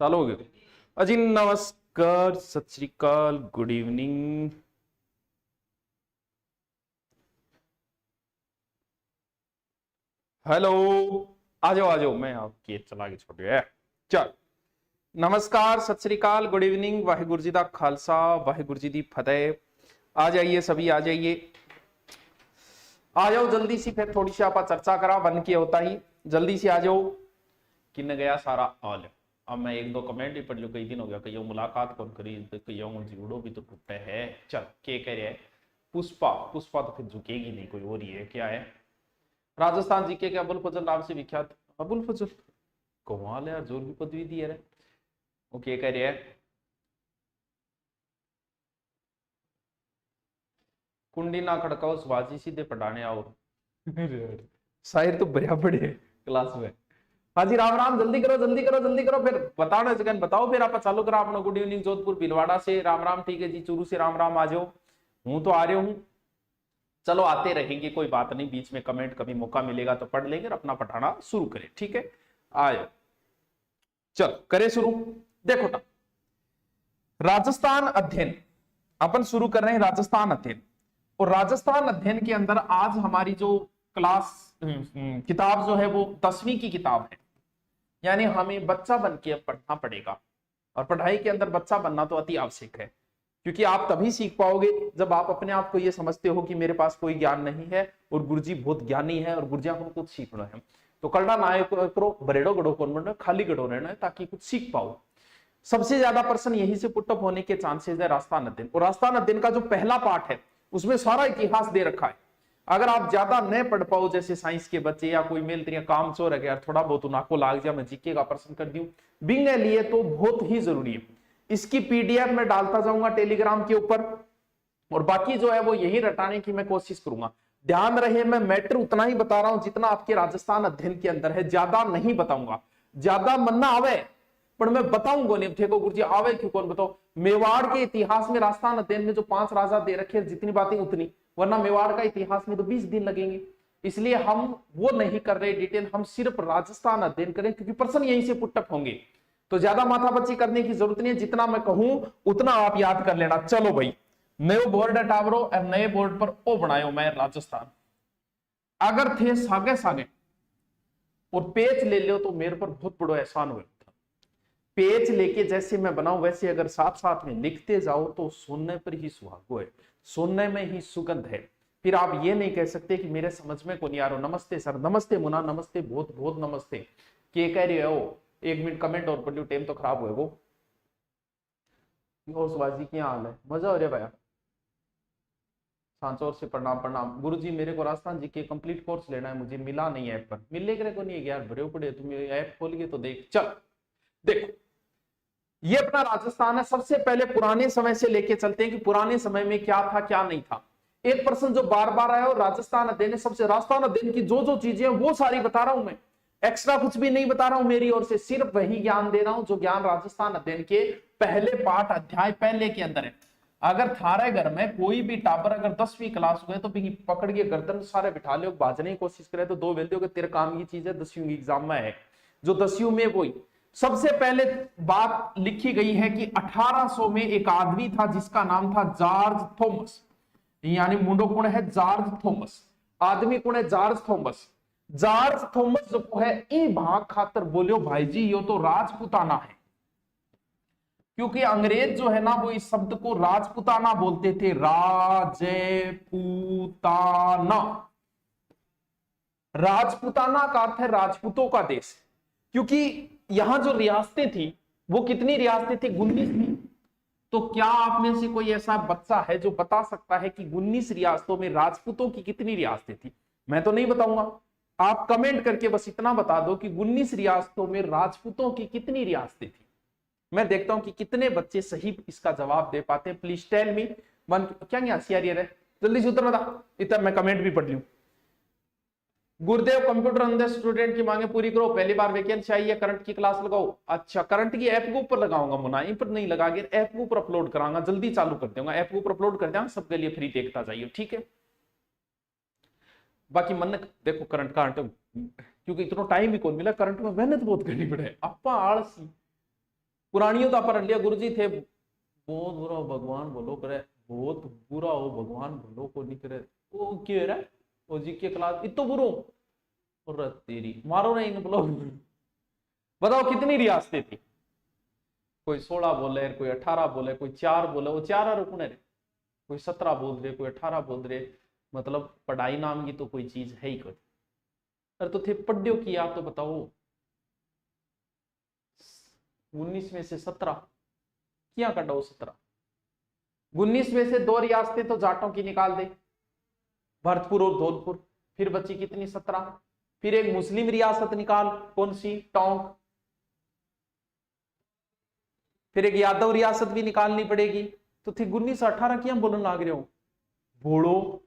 चालू हो गया अजी। नमस्कार, सत श्री अकाल, गुड इवनिंग। हेलो, आ जाओ, मैं आपकी चला के छोड़ गया। चल, नमस्कार, सत श्री अकाल, गुड इवनिंग, वाहिगुरु जी दा खालसा, वाहिगुरु जी दी फतेह। आ जाइए सभी, आ जाइए, आ जाओ जल्दी सी। फिर थोड़ी सी आप चर्चा करा बन के होता ही, जल्दी से आ जाओ। किन गया सारा ऑल। अब मैं एक दो कमेंट ही पढ़ लू, कई दिन हो गया, कई मुलाकात कौन करी, कई जुड़ो भी तो टूटे है। चल, के कह रहे हैं? पुष्पा, पुष्पा तो फिर झुकेगी नहीं, कोई और ही है। क्या है? राजस्थान जीके के अबुल फजल नाम से विख्यात। अबुल फजल कमाल है यार, जोर की पदवी दी है। वो क्या कह रहे हैं? कुंडी ना खड़काओ, स्वाजी सीधे पढ़ाने आओ। शायर तो बढ़िया पढ़े क्लास में। हाँ जी, राम राम, जल्दी करो जल्दी करो जल्दी करो, फिर बताओ ना जगन, बताओ फिर आप चालू करो अपना। गुड इवनिंग जोधपुर भीलवाड़ा से राम राम, ठीक है जी। चूरू से राम राम, आ जाओ। हूं तो आ रहा हूं, चलो आते रहेंगे, कोई बात नहीं। बीच में कमेंट कभी मौका मिलेगा तो पढ़ लेंगे और अपना पढ़ाना शुरू करें, ठीक है? आयो, चल करें शुरू। देखो ना, राजस्थान अध्ययन अपन शुरू कर रहे हैं। राजस्थान अध्ययन, और राजस्थान अध्ययन के अंदर आज हमारी जो क्लास किताब जो है वो 10वीं की किताब है। यानी हमें बच्चा बन के पढ़ना पड़ेगा, और पढ़ाई के अंदर बच्चा बनना तो अति आवश्यक है, क्योंकि आप तभी सीख पाओगे जब आप अपने आप को ये समझते हो कि मेरे पास कोई ज्ञान नहीं है और गुरुजी बहुत ज्ञानी है और गुरुजी को कुछ सीखना है। तो करना ना करो, बरेडो गड़ो कौन, खाली गड़ो रहना है, ताकि कुछ सीख पाओ। सबसे ज्यादा प्रश्न यहीं से पुटअप होने के चांसेस है राजस्थान अध्ययन। और राजस्थान अध्ययन का जो पहला पार्ट है उसमें सारा इतिहास दे रखा है। अगर आप ज्यादा न पढ़ पाओ, जैसे साइंस के बच्चे या कोई मेल तेरिया काम चोर है यार, थोड़ा बहुत नाको लाग जाए, मैं जीके का प्रश्न कर दूं बिंग लिए, तो बहुत ही जरूरी है। इसकी पीडीएफ में डालता जाऊंगा टेलीग्राम के ऊपर, और बाकी जो है वो यही रटाने की मैं कोशिश करूंगा। ध्यान रहे, मैं मैटर उतना ही बता रहा हूं जितना आपके राजस्थान अध्ययन के अंदर है, ज्यादा नहीं बताऊंगा। ज्यादा मन ना आवे पर मैं बताऊंगा नहीं। देखो गुरुजी आवे क्यों, कौन बताओ? मेवाड़ के इतिहास में राजस्थान अध्ययन में जो 5 राजा दे रखे, जितनी बातें उतनी, वरना मेवाड़ का इतिहास में तो 20 दिन लगेंगे। इसलिए हम वो नहीं कर रहे डिटेल, हम सिर्फ राजस्थान अध्ययन करें, क्योंकि प्रश्न यहीं से पुटअप होंगे। तो ज्यादा माथापच्ची करने की जरूरत नहीं है, जितना मैं कहूं उतना आप याद कर लेना। चलो भाई, नयो बोर्ड हटावरो और नए बोर्ड पर ओ बनायो मैं राजस्थान। अगर थे सागे सागे और पेच ले लो तो मेरे पर बहुत बड़ा एहसान हुआ। पेज लेके जैसे मैं बनाऊं वैसे अगर साथ साथ में लिखते जाओ तो सुनने पर ही सुहागो है, सुनने में ही सुगंध है। फिर आप ये नहीं कह सकते कि मेरे समझ में को नहीं आ रहा। नमस्ते सर, नमस्ते मुना, नमस्ते बहुत बहुत नमस्ते। के कह रहे हो? 1 मिनट कमेंट और पढ़ लो, टाइम तो खराब हुए वो। सुभाष जी क्या हाल है? मजा हो रहा भैया? सांचौर से प्रणाम प्रणाम। गुरु जी मेरे को राजस्थान जी के कंप्लीट कोर्स लेना है, मुझे मिला नहीं ऐप पर। मिलने के को नहीं है यार, भरे पड़े। तुम ऐप खोल के तो देख। चल देखो, ये अपना राजस्थान है। सबसे पहले पुराने समय से लेके चलते हैं कि पुराने समय में क्या था क्या नहीं था। एक प्रश्न जो बार बार आया, और राजस्थान अध्ययन सबसे, राजस्थान अध्ययन की जो जो चीजें हैं वो सारी बता रहा हूं मैं। एक्स्ट्रा कुछ भी नहीं बता रहा हूं मेरी ओर से, सिर्फ वही ज्ञान दे रहा हूं जो ज्ञान राजस्थान अध्ययन के पहले पाठ अध्याय पहले के अंदर है। अगर थारे घर में कोई भी टाबर अगर 10वीं क्लास हुए तो पकड़ के गर्दन सारे बिठा लो, बाजने की कोशिश करे तो 2 वेल्दियों के तेरे काम की चीज है, 10वीं एग्जाम में है जो 10वीं में। वही सबसे पहले बात लिखी गई है कि 1800 में एक आदमी था जिसका नाम था जॉर्ज थॉमस। यानी मुंडो कौन है? George Thomas. आदमी कौन है? George Thomas. जॉर्ज थॉमस जो है ई भाग खातर बोलियो भाई जी यो तो राजपुताना है, क्योंकि अंग्रेज जो है ना वो इस शब्द को राजपुताना बोलते थे। राजपुताना, राजपुताना का अर्थ है राजपूतों का देश। क्योंकि यहां जो रियासतें थी वो कितनी रियासतें थी? 19 थी। तो क्या आप में से कोई ऐसा बच्चा है जो बता सकता है कि 19 रियासतों में राजपूतों की कितनी रियासतें थी? मैं तो नहीं बताऊंगा, आप कमेंट करके बस इतना बता दो कि 19 रियासतों में राजपूतों की कितनी रियासतें थी। मैं देखता हूं कि कितने बच्चे सही इसका जवाब दे पाते हैं। Please tell me one. क्या होशियारी है? जल्दी से उत्तर बता, इतना मैं कमेंट भी पढ़ लूं। गुरुदेव कंप्यूटर अंदर स्टूडेंट की मांगे पूरी करो, पहली बार वैकेंसी आई है, करंट की क्लास लगाओ। अच्छा, करंट की ऐप के ऊपर लगाऊंगा मुना, इन पर नहीं लगा के ऐप के ऊपर अपलोड कराऊंगा, जल्दी चालू कर दूंगा। ऐप के ऊपर अपलोड कर देंगे, सबके लिए फ्री देखता जाइए, ठीक है? बाकी मन देखो करंट का, क्योंकि इतना टाइम भी कौन मिला, करंट में मेहनत बहुत करनी पड़े। अपा आलसी पुरानियों तो पर लिया गुरु जी थे बहुत बुरा हो भगवान बोलो करे, बहुत बुरा हो भगवान बोलो को नहीं करे, वो क्यों है वो जी के क्लास इतो बुरो और तेरी मारो नहीं बोलो। बताओ कितनी रियासतें थी, कोई 16 बोले, कोई 18 बोले, कोई 4 बोले, वो 4 रुकने रहे, कोई 17 बोल रहे, कोई 18 बोल रहे। मतलब पढ़ाई नाम की तो कोई चीज है ही कोई। अरे तो थे पढ़ो किया तो बताओ 19 में से 17 क्या कटो 17, 19 में से 2 रियासतें तो जाटों की निकाल दे, भरतपुर और धौलपुर, फिर बची कितनी 17। फिर एक मुस्लिम रियासत निकाल, कौन सी, टोंक। फिर एक यादव रियासत भी निकालनी पड़ेगी, तो थी 19 18 क्या बोलने लग रहे हो बोलो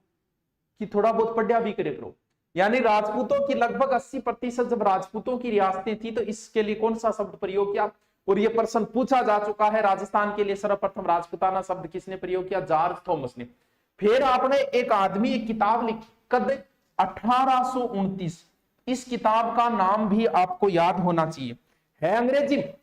कि थोड़ा बहुत पढ़ा भी करे करो। यानी राजपूतों की लगभग 80% जब राजपूतों की रियासतें थी तो इसके लिए कौन सा शब्द प्रयोग किया, और यह प्रश्न पूछा जा चुका है। राजस्थान के लिए सर्वप्रथम राजपूताना शब्द किसने प्रयोग किया, जॉर्ज थॉमस ने। फिर आपने एक आदमी एक किताब लिखी कद 1829, इस किताब का नाम भी आपको याद होना चाहिए, है अंग्रेजी में,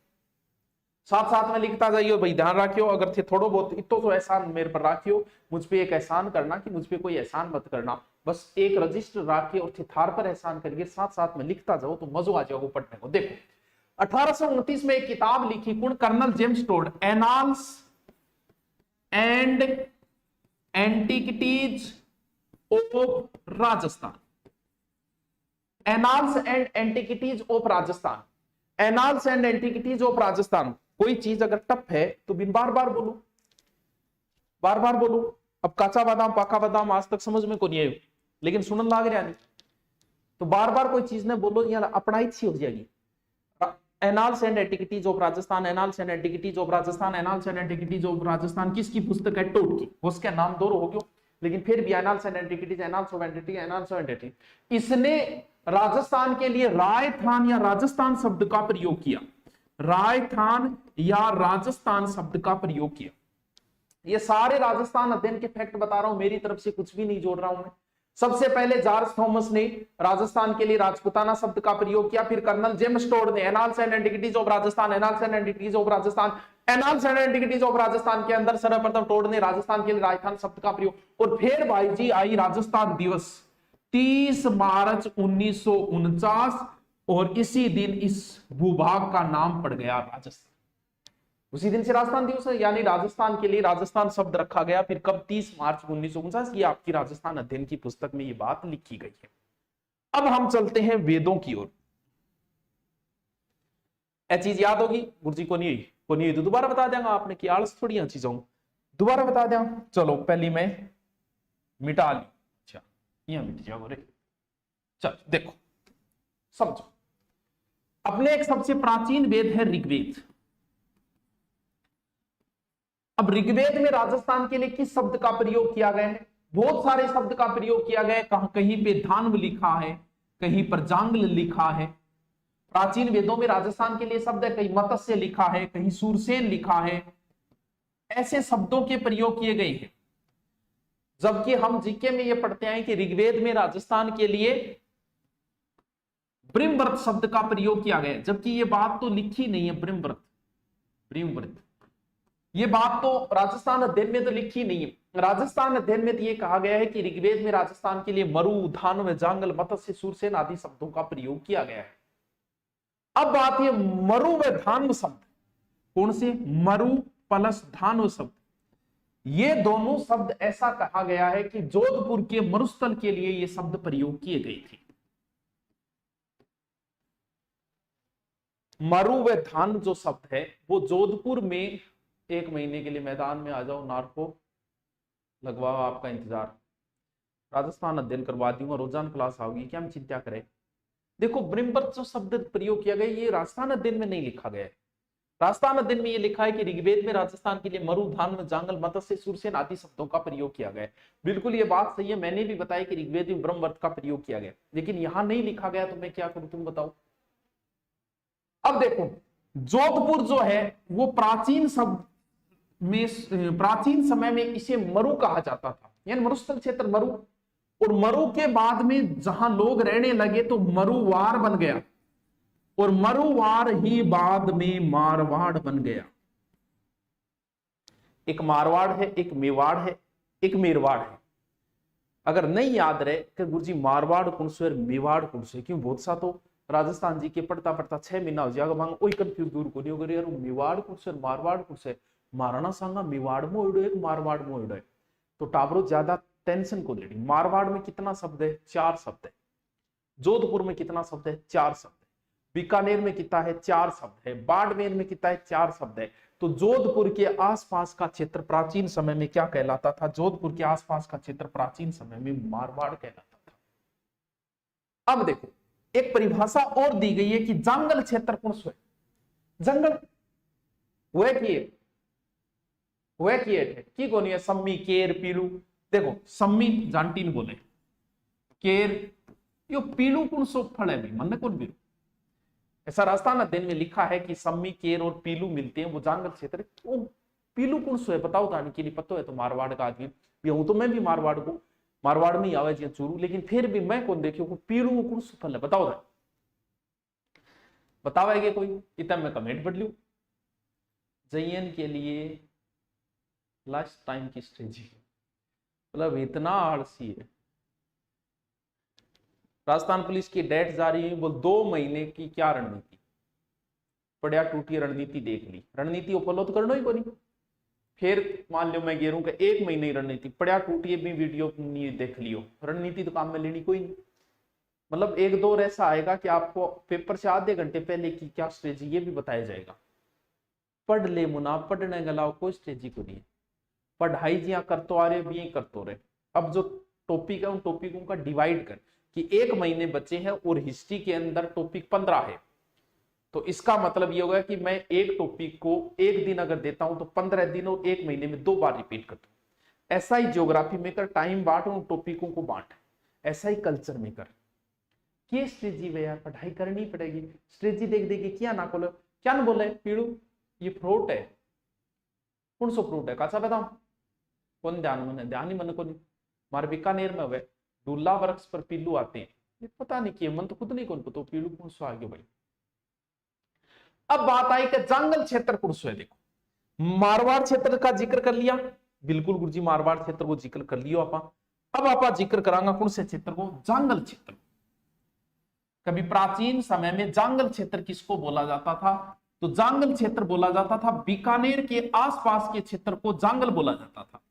साथ साथ में लिखता जाइए भाई, ध्यान रखियो। अगर थे थोड़ो बहुत इतो तो एहसान मेरे पर रखियो, मुझ पे एक एहसान करना कि मुझ पे कोई एहसान मत करना, बस एक रजिस्टर रखिए और थे थार पर एहसान करिए, साथ साथ में लिखता जाओ तो मजा आ जाओगे पढ़ने को। देखो 1829 में एक किताब लिखी कौन, colonel James Tod, annals and antiquities of Rajasthan. Annals and antiquities of Rajasthan, annals and antiquities of Rajasthan. कोई चीज अगर टफ है तो बिन बार बार बोलो, बार बार बोलो। अब काचा बादाम पाका बादाम आज तक समझ में को नहीं आयो, लेकिन सुनन लाग रहा नहीं, तो बार बार कोई चीज ने बोलो, या अपना ही हो जाएगी। Annals and antiquities of Rajasthan, annals and antiquities of Rajasthan, annals and antiquities of Rajasthan किसकी पुस्तक है, टोड की। उसका नाम दो हो गयो, लेकिन फिर भी annals and antiquities, annals of entity, annals of entity. इसने राजस्थान के लिए रायथान या राजस्थान शब्द का प्रयोग किया, रायथान या राजस्थान शब्द का प्रयोग किया। ये सारे राजस्थान अध्ययन के फैक्ट बता रहा हूं, मेरी तरफ से कुछ भी नहीं जोड़ रहा हूं मैं। सबसे पहले जॉर्ज थॉमस ने राजस्थान के लिए राजपूताना शब्द का प्रयोग किया, फिर कर्नल जेम्स टोड ने annals and antiquities of Rajasthan, annals and antiquities of Rajasthan, annals and antiquities of Rajasthan के अंदर सर्वप्रथम टोड ने राजस्थान के लिए राजस्थान शब्द का प्रयोग। और फिर भाई जी आई राजस्थान दिवस 30 मार्च 1949, और इसी दिन इस भूभाग का नाम पड़ गया राजस्थान। उसी दिन से राजस्थान दिवस है, यानी राजस्थान के लिए राजस्थान शब्द रखा गया। फिर कब, 30 मार्च 1949 की आपकी राजस्थान अध्ययन की पुस्तक में ये बात लिखी गई है। अब हम चलते हैं वेदों की ओर। यह चीज याद होगी गुरुजी को नहीं हुई, को नहीं हुई तो दोबारा बता देंगे आपने कि आलस थोड़ी चीजों दोबारा बता दें। चलो पहली मैं मिटा ली, अच्छा यह मिट जाओ रे। चल देखो समझो, अपने एक सबसे प्राचीन वेद है ऋग्वेद। अब ऋग्वेद में राजस्थान के लिए किस शब्द का प्रयोग किया गया है, बहुत सारे शब्द का प्रयोग किया गया है। कहीं पे धान्व लिखा है, कहीं पर जांगल लिखा है। प्राचीन वेदों में राजस्थान के लिए शब्द है, कहीं मत्स्य लिखा है, कहीं सूरसेन लिखा है। ऐसे शब्दों के प्रयोग किए गए हैं। जबकि हम जीके में यह पढ़ते हैं कि ऋग्वेद में राजस्थान के लिए ब्रिमव्रत शब्द का प्रयोग किया गया है, जबकि यह बात तो लिखी नहीं है। ब्रिमव्रत, ब्रिमव्रत ये बात तो राजस्थान अध्ययन में तो लिखी नहीं है। राजस्थान अध्ययन में तो ये कहा गया है कि ऋग्वेद में राजस्थान के लिए मरु, धान्व, जांगल, मत्स्य, सूरसेन आदि शब्दों का प्रयोग किया गया है। अब बात ये मरु व धान्व शब्द, कौन से, मरु प्लस धान्व शब्द, ये दोनों शब्द ऐसा कहा गया है कि जोधपुर के मरुस्थल के लिए ये शब्द प्रयोग किए गए थे। मरु व धान्व जो शब्द है वो जोधपुर में 1 महीने के लिए मैदान में आ जाओ, नारको लगवाओ, आपका इंतजार, राजस्थान अध्ययन करवा दूंगा, रोजाना क्लास आओगी, क्या हम चिंता करें। देखो ब्रिमव्रत जो शब्द प्रयोग किया गया ये राजस्थान अध्ययन में नहीं लिखा गया है। राजस्थान अध्ययन में ये लिखा है कि ऋग्वेद में राजस्थान के लिए मरु, धान्व, जांगल, मत्स्य, सूरसेन आदि शब्दों का प्रयोग किया गया है। बिल्कुल ये बात सही है, मैंने भी बताया कि ऋग्वेद में ब्रह्मवर्त का प्रयोग किया गया, लेकिन यहां नहीं लिखा गया, तो मैं क्या करूं तुम बताओ। अब देखो जोधपुर जो है वो प्राचीन शब्द में, प्राचीन समय में इसे मरु कहा जाता था, यानी मरुस्थल क्षेत्र मरु। और मरु के बाद में जहां लोग रहने लगे तो मरुवार बन गया। और मरुवाड़ ही बाद में मारवाड़ बन गया। एक मारवाड़ है, एक मेवाड़ है, एक मेरवाड़ है। अगर नहीं याद रहे कि गुरुजी मारवाड़ कौन से और मेवाड़ कौन से, क्यों बहुत सा तो राजस्थान जी के पढ़ता पढ़ता 6 महीना हो जाएगा, मांग वही कंफ्यूज दूर को नहीं होगा यार, मेवाड़ कौन से और मारवाड़ कौन से। महाराणा सांगा मेवाड़ में उड़ो एक मारवाड़ में उड़ो, तो टाबरो ज्यादा टेंशन को लेनी। मारवाड़ में कितना शब्द है? 4 शब्द है। जोधपुर में कितना शब्द है? 4 शब्द है। बीकानेर में कितना है? 4 शब्द है। बाड़मेर में कितना है? 4 शब्द है। तो जोधपुर के आसपास का क्षेत्र प्राचीन समय में क्या कहलाता था? जोधपुर के आसपास का क्षेत्र प्राचीन समय में मारवाड़ कहलाता था। अब देखो एक परिभाषा और दी गई है कि जंगल क्षेत्र कौन सो है? जंगल वह किए थे की कौन है? सम्मी, केर, पीलू। देखो सम्मी जानटीन बोले, केर यो पीलू कौन सो फल है? मन कौन पीलू? ऐसा राजस्थान अध्ययन में लिखा है कि सम्मी, केर और पीलू मिलते हैं, वो जंगल क्षेत्र। वो पीलू कौन सो है बताओ तानी के लिए पता है तो मारवाड़ का आदमी भी हूं, तो मैं भी मारवाड़ में ही आवे जी चूरू, लेकिन फिर भी मैं कौन देखियो पीलू कौन सो फल है बताओ था? बतावेगे कोई? इतना मैं कमेंट पढ़ लू। जयन के लिए लास्ट टाइम की स्ट्रेटजी, मतलब इतना आलसी है। राजस्थान पुलिस की डेट जारी हुई, बोल 2 महीने की क्या रणनीति? पड़िया टूटी रणनीति देख ली, रणनीति फॉलो तो करना ही कोनी। फिर मान लो मैं गेरू का 1 महीने रणनीति पड़िया टूटी भी वीडियो नहीं देख लियो, रणनीति तो काम में लेनी कोई नहीं। मतलब 1-2 ऐसा आएगा कि आपको पेपर से आधे घंटे पहले की क्या स्ट्रेटजी ये भी बताया जाएगा। पढ़ ले मुना, पढ़ने के अलावा कोई स्ट्रेटजी को नहीं। पढ़ाई जिया कर तो आ रहे भी कर तो रहे। अब जो टॉपिक है उन टॉपिकों का डिवाइड कर कि 1 महीने बचे हैं और हिस्ट्री के अंदर टॉपिक 15 है, तो इसका मतलब ये होगा कि मैं एक टॉपिक को 1 दिन अगर देता हूं तो 15 दिन और 1 महीने में 2 बार रिपीट करता हूं। ऐसा ही ज्योग्राफी में कर, टाइम बांट उन टॉपिकों को बांट। ऐसा ही कल्चर में कर। ये स्ट्रेटजी वे यार पढ़ाई करनी पड़ेगी। स्ट्रेटजी देख देगी क्या ना बोले, क्या ना बोले पीड़ू ये फ्रूट है, कौन सो फ्रूट है? काचा बताओ कौन ध्यान ही मन को नहीं। हमारे बीकानेर में हुए डूला वृक्ष पर पीलू आते हैं, ये पता नहीं किए, मन तो खुद नहीं कौन पता पीलू कौन सो आगे भाई। अब बात आई कि जंगल क्षेत्र कौन सो है। देखो मारवाड़ क्षेत्र का जिक्र कर लिया, बिल्कुल गुरुजी मारवाड़ क्षेत्र को जिक्र कर लियो आपा। अब आपा जिक्र करांगा कौन से क्षेत्र को? जंगल क्षेत्र। कभी प्राचीन समय में जंगल क्षेत्र किसको बोला जाता था? तो जंगल क्षेत्र बोला जाता था बीकानेर के आसपास के क्षेत्र को जंगल बोला जाता था।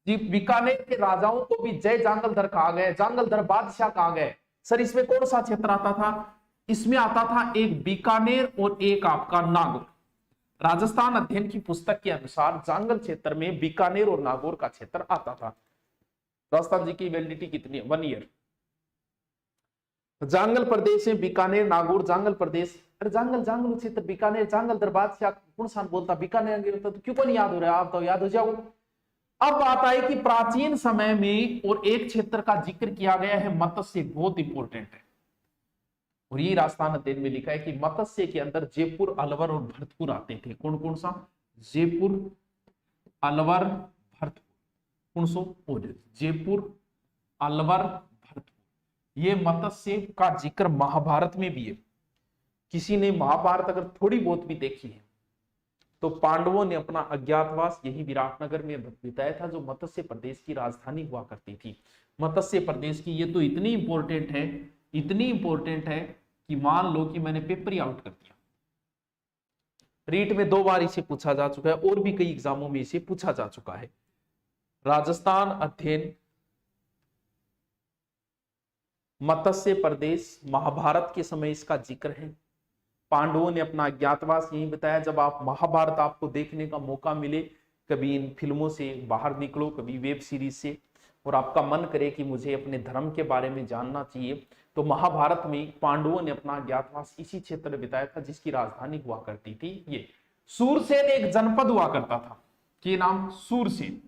बीकानेर के राजाओं को भी जय जांगलधर कहा गया, जांगलधर बादशाह कहा गया। सर इसमें कौन सा क्षेत्र आता था? इसमें आता था एक बीकानेर और एक आपका नागौर। राजस्थान अध्ययन की पुस्तक के अनुसार जांगल क्षेत्र में बीकानेर और नागौर का क्षेत्र आता था। राजस्थान जी की वैलिडिटी कितनी है? 1 ईयर। जांगल प्रदेश में बीकानेर, नागौर, जांगल प्रदेश। अरे जांगल क्षेत्र बीकानेर, जांगलधर बादशाह कौन सा बोलता? बीकानेर तो क्यों को नहीं याद हो रहा है? आप तो याद हो जाओ। अब बात आई कि प्राचीन समय में और एक क्षेत्र का जिक्र किया गया है मत्स्य, बहुत इंपॉर्टेंट है। और ये राजस्थान अध्ययन में लिखा है कि मत्स्य के अंदर जयपुर, अलवर और भरतपुर आते थे। कौन कौन सा? जयपुर, अलवर, भरतपुर। कौन सो? जयपुर, अलवर, भरतपुर। ये मत्स्य का जिक्र महाभारत में भी है। किसी ने महाभारत अगर थोड़ी बहुत भी देखी है तो पांडवों ने अपना अज्ञातवास यही विराटनगर में बिताया था, जो मत्स्य प्रदेश की राजधानी हुआ करती थी। मत्स्य प्रदेश की ये तो इतनी इंपॉर्टेंट है, इतनी इंपॉर्टेंट है कि मान लो कि मैंने पेपर ही आउट कर दिया। रीट में 2 बार इसे पूछा जा चुका है और भी कई एग्जामों में इसे पूछा जा चुका है। राजस्थान अध्ययन मत्स्य प्रदेश, महाभारत के समय इसका जिक्र है। पांडवों ने अपना अज्ञातवास यही बताया। जब आप महाभारत आपको देखने का मौका मिले, कभी इन फिल्मों से बाहर निकलो, कभी वेब सीरीज से, और आपका मन करे कि मुझे अपने धर्म के बारे में जानना चाहिए, तो महाभारत में पांडवों ने अपना अज्ञातवास इसी क्षेत्र में बिताया था, जिसकी राजधानी हुआ करती थी ये सूरसेन। एक जनपद हुआ करता था, के नाम सूरसेन,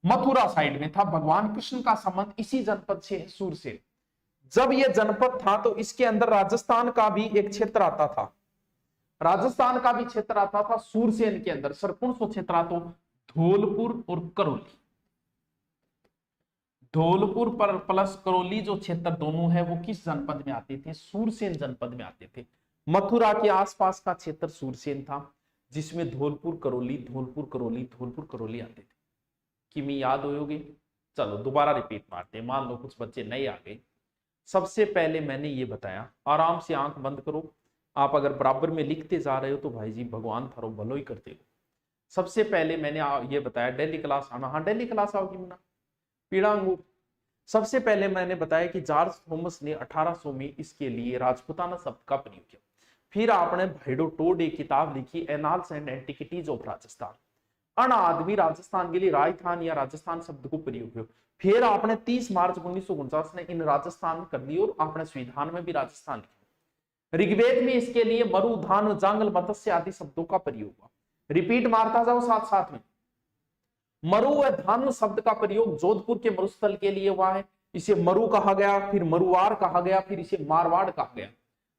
मथुरा साइड में था। भगवान कृष्ण का संबंध इसी जनपद से है, सूरसेन। जब यह जनपद था तो इसके अंदर राजस्थान का भी एक क्षेत्र आता था, राजस्थान का भी क्षेत्र आता था सूरसेन के अंदर। सर कौन सा क्षेत्र आता? धौलपुर और करौली। धौलपुर पर प्लस करौली जो क्षेत्र दोनों है वो किस जनपद में आते थे? सूरसेन जनपद में आते थे। मथुरा के आसपास का क्षेत्र सूरसेन था, जिसमें धौलपुर करौली धौलपुर करौली धौलपुर करौली आते थे। किमी याद होगी? चलो दोबारा रिपीट मारते हैं, मान लो कुछ बच्चे नए आ गए। सबसे पहले मैंने ये बताया, आराम से आंख बंद करो, आप अगर बराबर में लिखते जा रहे हो तो भाई जी भगवान थारो भलो ही करते हो। सबसे पहले मैंने ये बताया डेली क्लास आना, हाँ डेली क्लास आओगी मुना। पीड़ा अंगूर, सबसे पहले मैंने बताया कि जॉर्ज थॉमस ने 1800 में इसके लिए राजपूताना शब्द का प्रयोग किया। फिर आपने भाइडो टोड एक किताब लिखी, एनाल्स एंड एंटिकिटीज ऑफ राजस्थान, अन आदमी राजस्थान के लिए राजस्थान या राजस्थान शब्द को प्रयोग किया। फिर आपने 30 मार्च 1949 में इन राजस्थान कर दी और आपने संविधान में भी राजस्थान लिखा। ऋग्वेद में इसके लिए मरु, धान, जांगल, मत्स्य आदि शब्दों का प्रयोग हुआ। रिपीट मारता जाओ साथ साथ में। मरु व धान शब्द का प्रयोग जोधपुर के मरुस्थल के लिए हुआ है, इसे मरु कहा गया, फिर मरुवार कहा गया, फिर इसे मारवाड़ कहा गया।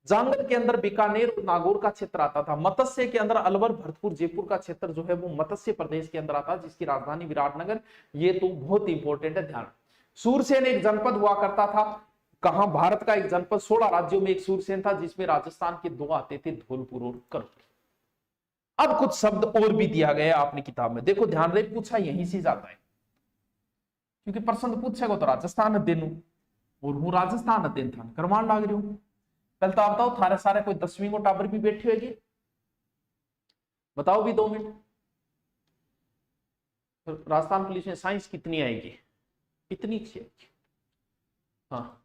जांगल के अंदर बीकानेर और नागौर का क्षेत्र आता था। मत्स्य के अंदर अलवर, भरतपुर, जयपुर का क्षेत्र जो है वो मत्स्य प्रदेश के अंदर आता, जिसकी राजधानी विराटनगर। ये तो बहुत इंपॉर्टेंट है, ध्यान। सूरसेन एक जनपद हुआ करता था, कहां? भारत का एक जनपद, 16 राज्यों में एक सूरसेन था, जिसमें राजस्थान के 2 आते थे, धौलपुर और करौली। अब कुछ शब्द और भी दिया गया आपने किताब में, देखो ध्यान रहे, पूछा यहीं से जाता है, क्योंकि प्रश्न पूछेगा तो राजस्थान अध्ययन और वो राजस्थान अध्ययन था करवान लाग रही हूं। कल तो आप बताओ थारे सारे कोई 10वीं को टाबर भी बैठे होगी, बताओ भी 2 मिनट। राजस्थान पुलिस में साइंस कितनी आएगी? कितनी अच्छी आएगी? हाँ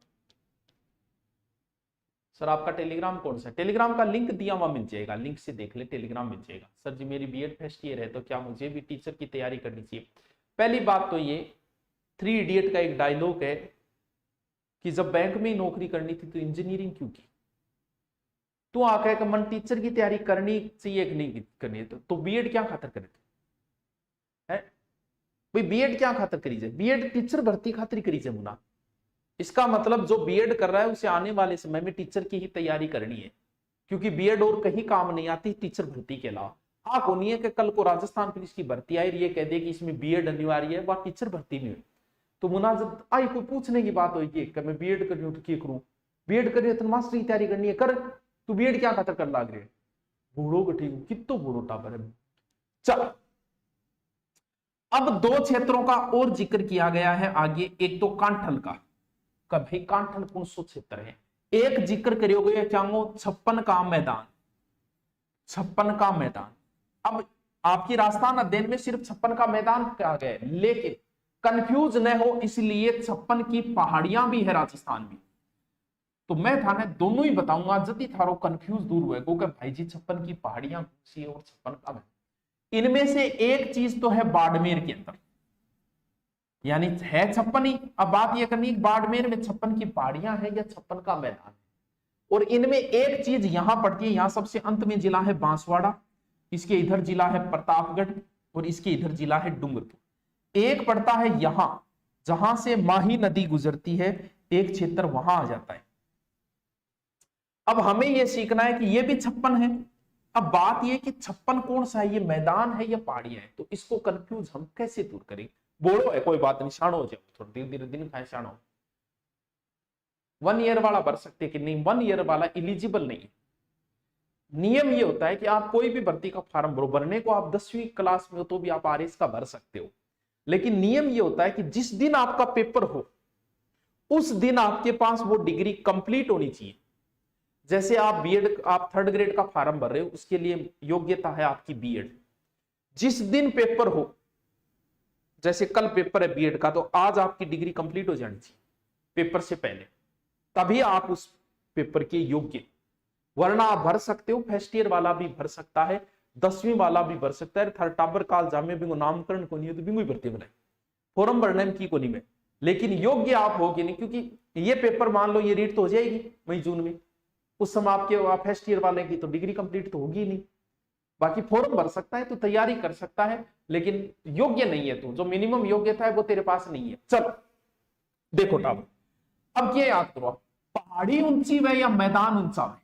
सर आपका टेलीग्राम कौन सा? टेलीग्राम का लिंक दिया हुआ मिल जाएगा, लिंक से देख ले, टेलीग्राम मिल जाएगा। सर जी मेरी बीएड फर्स्ट ईयर है तो क्या मुझे भी टीचर की तैयारी करनी चाहिए? पहली बात तो ये 3 इडियट का एक डायलॉग है कि जब बैंक में ही नौकरी करनी थी तो इंजीनियरिंग क्यों की? तू आके कि मन टीचर की तैयारी करनी चाहिए कि नहीं करनी है, तो बीएड क्या खातर करे है भाई? बीएड क्या खातर करी जाए? बीएड टीचर भर्ती खातिर करी जाए मुना। इसका मतलब जो बीएड कर रहा है उसे आने वाले समय में टीचर की ही तैयारी करनी है, क्योंकि बीएड और कहीं काम नहीं आती टीचर भर्ती के अलावा। आप होनी है कि कल को राजस्थान पुलिस की भर्ती आई, ये कह दे कि इसमें बीएड अनिवार्य है, वह टीचर भर्ती में तो मुनाजत आई कोई पूछने की बात होगी कि मैं बीएड कर रही हूँ तो क्या करूँ? बीएड कर रही है तो मास्टर की तैयारी करनी है, कर। तू बीएड क्या खातर कर लाग रही है? बूढ़ो को ठीक कितो बूढ़ो टाबर है। चल अब 2 क्षेत्रों का और जिक्र किया गया है आगे, एक तो कांठल का, कभी कांठल कौन सो क्षेत्र है, एक जिक्र करोगे चाहो 56 का मैदान, 56 का मैदान। अब आपकी राजस्थान अध्ययन में सिर्फ 56 का मैदान कहा गया है, लेकिन कंफ्यूज न हो इसलिए 56 की पहाड़ियां भी है राजस्थान में। तो मैं थाने दोनों ही बताऊंगा, यदि थारो कंफ्यूज दूर हुए को भाई जी 56 की पहाड़ियां सी और 56 का मैदान, इनमें से एक चीज तो है बाड़मेर के अंदर, यानी है 56 ही। अब बात यह करनी बाड़मेर में 56 की पहाड़ियां हैं या 56 का मैदान, और इनमें एक चीज यहां पड़ती है, यहां सबसे अंत में जिला है बांसवाड़ा, इसके इधर जिला है प्रतापगढ़ और इसके इधर जिला है डूंगरपुर। एक पड़ता है यहां जहां से माही नदी गुजरती है, एक क्षेत्र वहां आ जाता है। अब हमें यह सीखना है कि यह भी 56 है। अब बात यह कि 56 कौन सा है, ये मैदान है या पहाड़ियां है, तो इसको कंफ्यूज हम कैसे दूर करें? बोलो है कोई बात नहीं, शानो हो जाओ, थोड़ा धीरे धीरे दिन खाए शानो। 1 ईयर वाला भर सकते कि नहीं? 1 ईयर वाला इलिजिबल नहीं है। नियम ये होता है कि आप कोई भी भर्ती का फॉर्म भरो, भरने को आप 10वीं क्लास में हो तो भी आप आरएस का भर सकते हो, लेकिन नियम ये होता है कि जिस दिन आपका पेपर हो उस दिन आपके पास वो डिग्री कंप्लीट होनी चाहिए। जैसे आप बीएड, आप 3rd ग्रेड का फॉर्म भर रहे हो, उसके लिए योग्यता है आपकी बीएड। जिस दिन पेपर हो, जैसे कल पेपर है बीएड का, तो आज आपकी डिग्री कंप्लीट हो जानी चाहिए पेपर से पहले, तभी आप उस पेपर के योग्य। वरना आप भर सकते हो, फर्स्ट ईयर वाला भी भर सकता है, 10वीं वाला भी भर सकता है। थर्ड टाबर काल जामे भी नामकरण को नहीं है तो भी भर्ती बनाए फॉर्म भरने में की को नहीं में, लेकिन योग्य आप होगे नहीं, क्योंकि ये पेपर मान लो ये रीट तो हो जाएगी मई जून में, उस समय आपके फर्स्ट ईयर वाले की तो डिग्री कंप्लीट तो होगी नहीं। बाकी फॉर्म भर सकता है तो तैयारी कर सकता है, लेकिन योग्य नहीं है, तो जो मिनिमम योग्यता है वो तेरे पास नहीं है। चलो देखो टाबर, अब ये याद करो, पहाड़ी ऊंची वे या मैदान ऊंचा वे?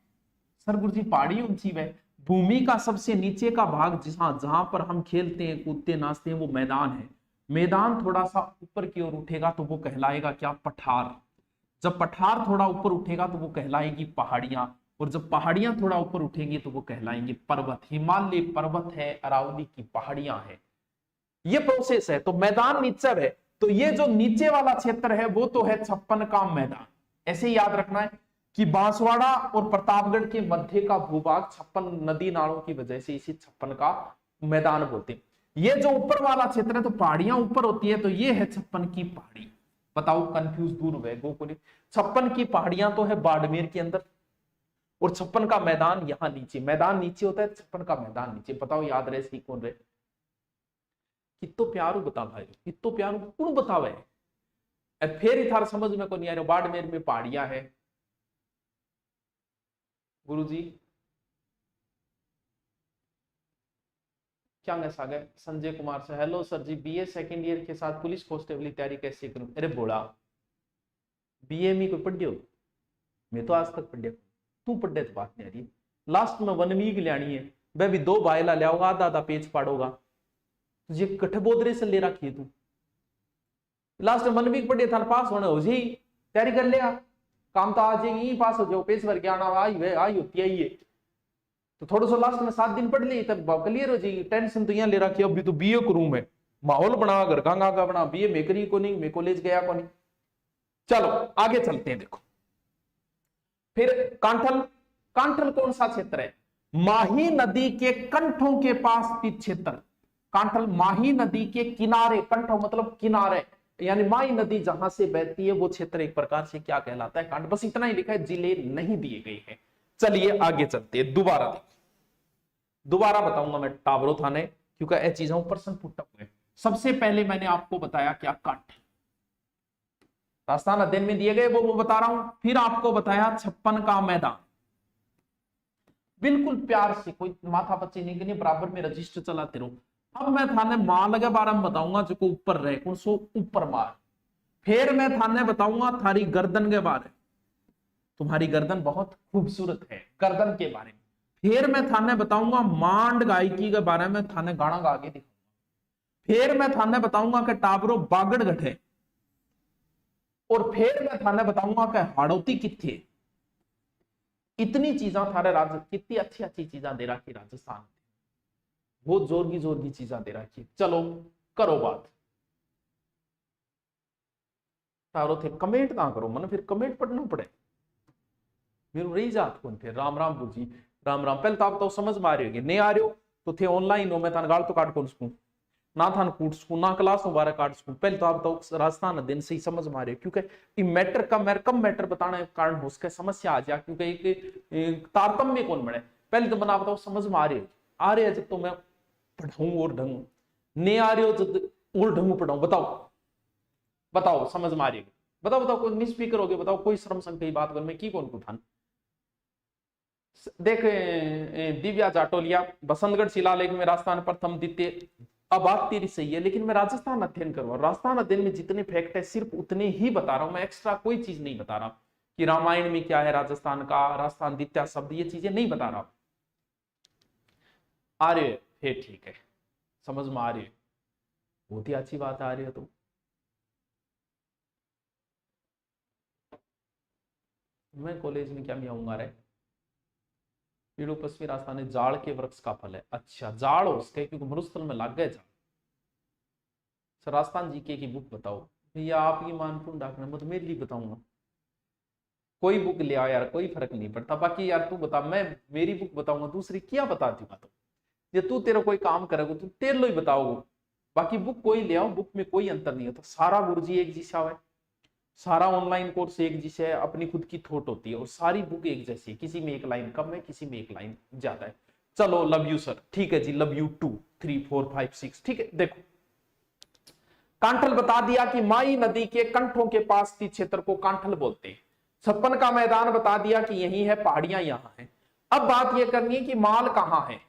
सर गुरु जी पहाड़ी ऊंची वे, भूमि का सबसे नीचे का भाग जहां पर हम खेलते हैं, कूदते नाचते हैं, वो मैदान है। मैदान थोड़ा सा ऊपर की ओर उठेगा तो वो कहलाएगा क्या, पठार। जब पठार थोड़ा ऊपर उठेगा तो वो कहलाएगी पहाड़ियां, और जब पहाड़ियां थोड़ा ऊपर उठेंगी तो वो कहलाएंगे पर्वत। हिमालय पर्वत है, अरावली की पहाड़ियां है। ये प्रोसेस है। तो मैदान नीचे है, तो ये जो नीचे वाला क्षेत्र है वो तो है 56 का मैदान। ऐसे ही याद रखना है कि बांसवाड़ा और प्रतापगढ़ के मध्य का भूभाग 56 नदी नालों की वजह से इसी 56 का मैदान बोलते हैं। ये जो ऊपर वाला क्षेत्र है तो पहाड़ियां ऊपर होती है, तो ये है 56 की पहाड़ी। बताओ, कंफ्यूज दूर हुए गोकुल। 56 की पहाड़ियां तो है बाड़मेर के अंदर, और 56 का मैदान यहां नीचे। मैदान नीचे होता है, 56 का मैदान नीचे। बताओ याद रहे सी कौन रहे? कितो प्यारू बता भाई, कितो प्यारू कौन बतावे? फिर ही थार समझ में को नहीं आ रहा, बाड़मेर में पहाड़ियां है गुरुजी। क्या ऐसा गए संजय कुमार से, हेलो सर जी, बीए सेकंड ईयर के साथ पुलिस कांस्टेबल की तैयारी कैसे करूं? अरे बोला, बीए में कोई पढ़ियो? मैं तो आज तक पढ़िया, तू पढ़े तो बात नहीं आ रही। लास्ट में 1 वीक लानी है, वह भी 2 बायला ले आओगा, आधा आधा पेज पाड़ोगा। तुझे कट्ठे बोधरे से ले रखी है तू। लास्ट में 1 वीक पढ़े था, पास होने हो जी, तैयारी कर लिया, काम तो आ जाएगी, पास हो जाओ, पेज भर के आना आई होती है ये। तो थोड़ा सा लास्ट में 7 दिन पढ़ ली तब क्लियर हो जाएगी। टेंशन तो यहाँ ले रखी है, अभी तो बीए करूं मैं, माहौल बना, घर का बना, बीए में करी को नहीं, मैं कॉलेज गया को नहीं। चलो आगे चलते हैं। देखो फिर कांठल। कांठल कौन सा क्षेत्र है? माही नदी के कंठों के पास स्थित क्षेत्र। कांठल माही नदी के किनारे, कंठों मतलब किनारे, यानी माही नदी जहां से बहती है वो क्षेत्र एक प्रकार से क्या कहलाता है? कांठ। बस इतना ही लिखा है, जिले नहीं दिए गए हैं। चलिए आगे चलते हैं। दोबारा बताऊंगा मैं टावरों थाने, क्योंकि ये चीजें प्रश्न पुट अप हुए। सबसे पहले मैंने आपको बताया क्या, कांठ। राजस्थान अध्ययन में दिए गए वो बता रहा हूं। फिर आपको बताया 56 का मैदान। बिल्कुल प्यार से, कोई माथा पच्ची नहीं करनी, बराबर में रजिस्टर चलाते रहो। अब मैं थाने माल के बारे में बताऊंगा जो को ऊपर रहे, कौन सो ऊपर मार। फिर मैं थाने बताऊंगा थारी गर्दन के बारे, तुम्हारी गर्दन बहुत खूबसूरत है, गर्दन के बारे में। फिर मैं थाने बताऊंगा मांड गायकी के बारे में, थाने गाना गा के दिखाऊंगा। फिर मैं थाने बताऊंगा कि टाबरो बागड़ गठे, और फिर मैं थाने बताऊंगा कि हाड़ौती किथे। इतनी चीजा थारे राज्य, कितनी अच्छी अच्छी चीजा दे रखी राजस्थान, बहुत जोर की चीजा दे रखी। चलो करो बात। तारो थे कमेंट ना करो, मन फिर कमेंट पढ़ना पड़े, मेरे रही जात कौन थे। राम राम बुजी, राम राम। पहले तो आप तो समझ में आ रही होगी, नहीं आ रही हो तो थे ऑनलाइन हो, मैं थान गाल तो काट कौन सकूं ना, थान कूट सकूं ना, क्लास हो बारह काट सकूं। पहले तो आप तो राजस्थान दिन से ही समझ में आ रही हो, क्योंकि मैटर कम मैटर बताने के कारण हो सके समस्या आ जाए, क्योंकि एक तारतम्य कौन बने। पहले तो बना बताओ समझ में आ रही है जब तो मैं पढ़ाऊं और ढंग, नहीं आ रही हो जब और ढंग पढ़ाऊं। बताओ समझ में आ रही है? बताओ कोई निस्पीकर हो गए, बताओ कोई श्रम संघ की बात कर, मैं की कौन को थान देख। दिव्या जाटोलिया, बसंतगढ़ शिलालेख में राजस्थान प्रथम द्वितीय। अब बात तेरी सही है, लेकिन मैं राजस्थान अध्ययन कर रहा हूं। राजस्थान अध्ययन में जितने फैक्ट है सिर्फ उतने ही बता रहा हूं मैं, एक्स्ट्रा कोई चीज नहीं बता रहा कि रामायण में क्या है राजस्थान का, राजस्थान द्वितीय शब्द, ये चीजें नहीं बता रहा। आ रहे है ठीक है, समझ में आ रही है, बहुत ही अच्छी बात आ रही है। तो मैं कॉलेज में क्या मैं आऊंगा रे, पीड़ो पश्चिमी राजस्थान जाड़ के वृक्ष का फल है। अच्छा जाड़ हो उसके, क्योंकि मरुस्थल में लग गए जाड़। सर राजस्थान जीके की बुक बताओ भैया, आपकी मानपूर्ण डाकना, मैं तो मेरे लिए बताऊंगा। कोई बुक ले आओ यार, कोई फर्क नहीं पड़ता। बाकी यार तू बता, मैं मेरी बुक बताऊंगा, दूसरी क्या बता दूंगा? तो ये तू तेरा कोई काम करेगा तू तेरे लो ही बताओगे। बाकी बुक कोई ले आओ, बुक में कोई अंतर नहीं होता। सारा गुरुजी एक जैसा है, सारा ऑनलाइन कोर्स एक जैसे है, अपनी खुद की थॉट होती है, और सारी बुक एक जैसी है। किसी में एक लाइन कम है, किसी में एक लाइन ज्यादा है। चलो लव यू सर, ठीक है जी, लव यू 2 3 4 5 6, ठीक है। देखो कांठल बता दिया कि माई नदी के कंठों के पास स्थित क्षेत्र को कांठल बोलते हैं। 56 का मैदान बता दिया कि यही है, पहाड़ियां यहां हैं। अब बात यह करनी है कि माल कहां है।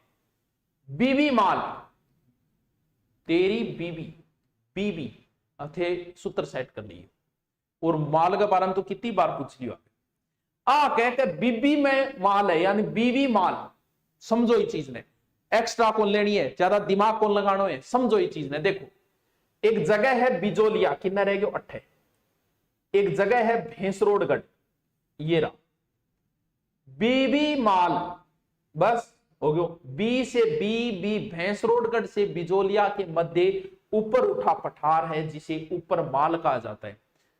बीबी माल, तेरी बीबी अथे सूत्र सेट कर लिए, और माल के बारे में तो कितनी बार पूछ लियो आ कह के बीबी में माल है, यानी बीवी माल। समझो ये चीज ने, एक्स्ट्रा कौन लेनी है, ज्यादा दिमाग कौन लगाना है, समझो ये चीज ने। देखो एक जगह है बिजोलिया, कितना रह गयो 8, एक जगह है भैंसरोडगढ़, ये रहा बीबी माल, बस हो गयो। बी से बी भैंसरोडगढ़ से बिजोलिया के मध्य ऊपर उठा पठार है जिसे ऊपर माल कहा जाता है।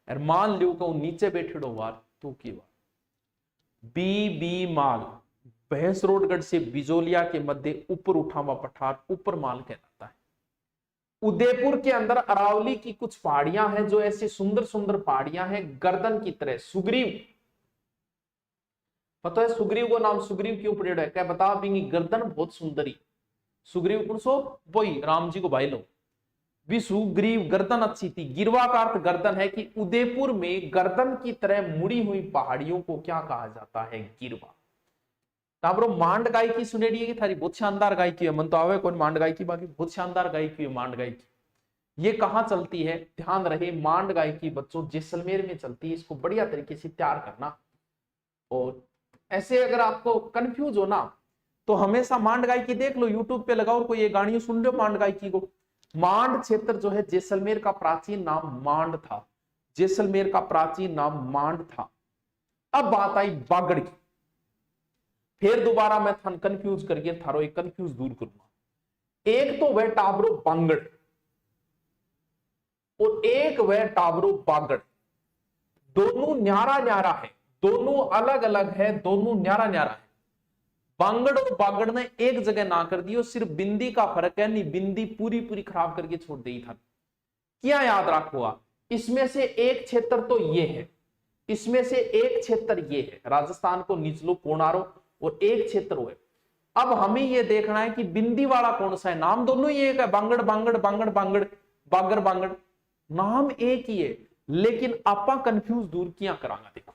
और मान लियो कहूं नीचे बैठे वार तू की बात, बी माल भैंसरोडगढ़ से बिजोलिया के मध्य ऊपर उठा हुआ पठार ऊपर माल कहलाता है। उदयपुर के अंदर अरावली की कुछ पहाड़ियां हैं जो ऐसी सुंदर सुंदर पहाड़ियां हैं गर्दन की तरह। सुग्रीव, पता है सुग्रीव को नाम सुग्रीव क्यों पड़ेगा है? क्या बता भी गर्दन बहुत सुंदरी। सुग्रीव कौन सो? वही राम जी को भाई लो भी सुग्रीव, गर्दन अच्छी थी। गिरवा का अर्थ गर्दन है कि उदयपुर में गर्दन की तरह मुड़ी हुई पहाड़ियों को क्या कहा जाता है? गिरवा। ताबरो मांड गायकी सुनेड़ी है कि थारी बहुत शानदार गायकी है, मन तो आवे कौन मांड गायकी, बाकी बहुत शानदार गायकी है मांड गायकी। ये कहां चलती है? ध्यान रहे मांड गायकी बच्चों जैसलमेर में चलती है। इसको बढ़िया तरीके से तैयार करना। और ऐसे अगर आपको कंफ्यूज हो ना तो हमेशा मांड गायकी देख लो, यूट्यूब पे लगाओ, कोई ये गाड़ी सुन रहे हो मांड गायकी को। मांड क्षेत्र जो है जैसलमेर का प्राचीन नाम मांड था, जैसलमेर का प्राचीन नाम मांड था। अब बात आई बागड़ की। फिर दोबारा मैं थान कंफ्यूज करके थारो एक कंफ्यूज दूर करूंगा। एक तो वह टाबरो बांगड़ और एक वह टाबरो बागड़, दोनों न्यारा न्यारा है, दोनों अलग अलग है, दोनों न्यारा न्यारा है। बांगड़ और बागड़ ने एक जगह ना कर दियो, सिर्फ बिंदी का फर्क है। नहीं, बिंदी पूरी पूरी खराब करके छोड़ दी था। क्या याद रखोगा? इसमें से एक क्षेत्र तो ये है, इसमें से एक क्षेत्र ये है, राजस्थान को निचलो कोणारो, और एक क्षेत्र है। अब हमें यह देखना है कि बिंदी वाला कौन सा है। नाम दोनों ही एक है, बांगड़ बांगड़ बांगड़ बांगड़, बागर बांगड़, नाम एक ही है, लेकिन आपा कंफ्यूज दूर किया करांगा। देखो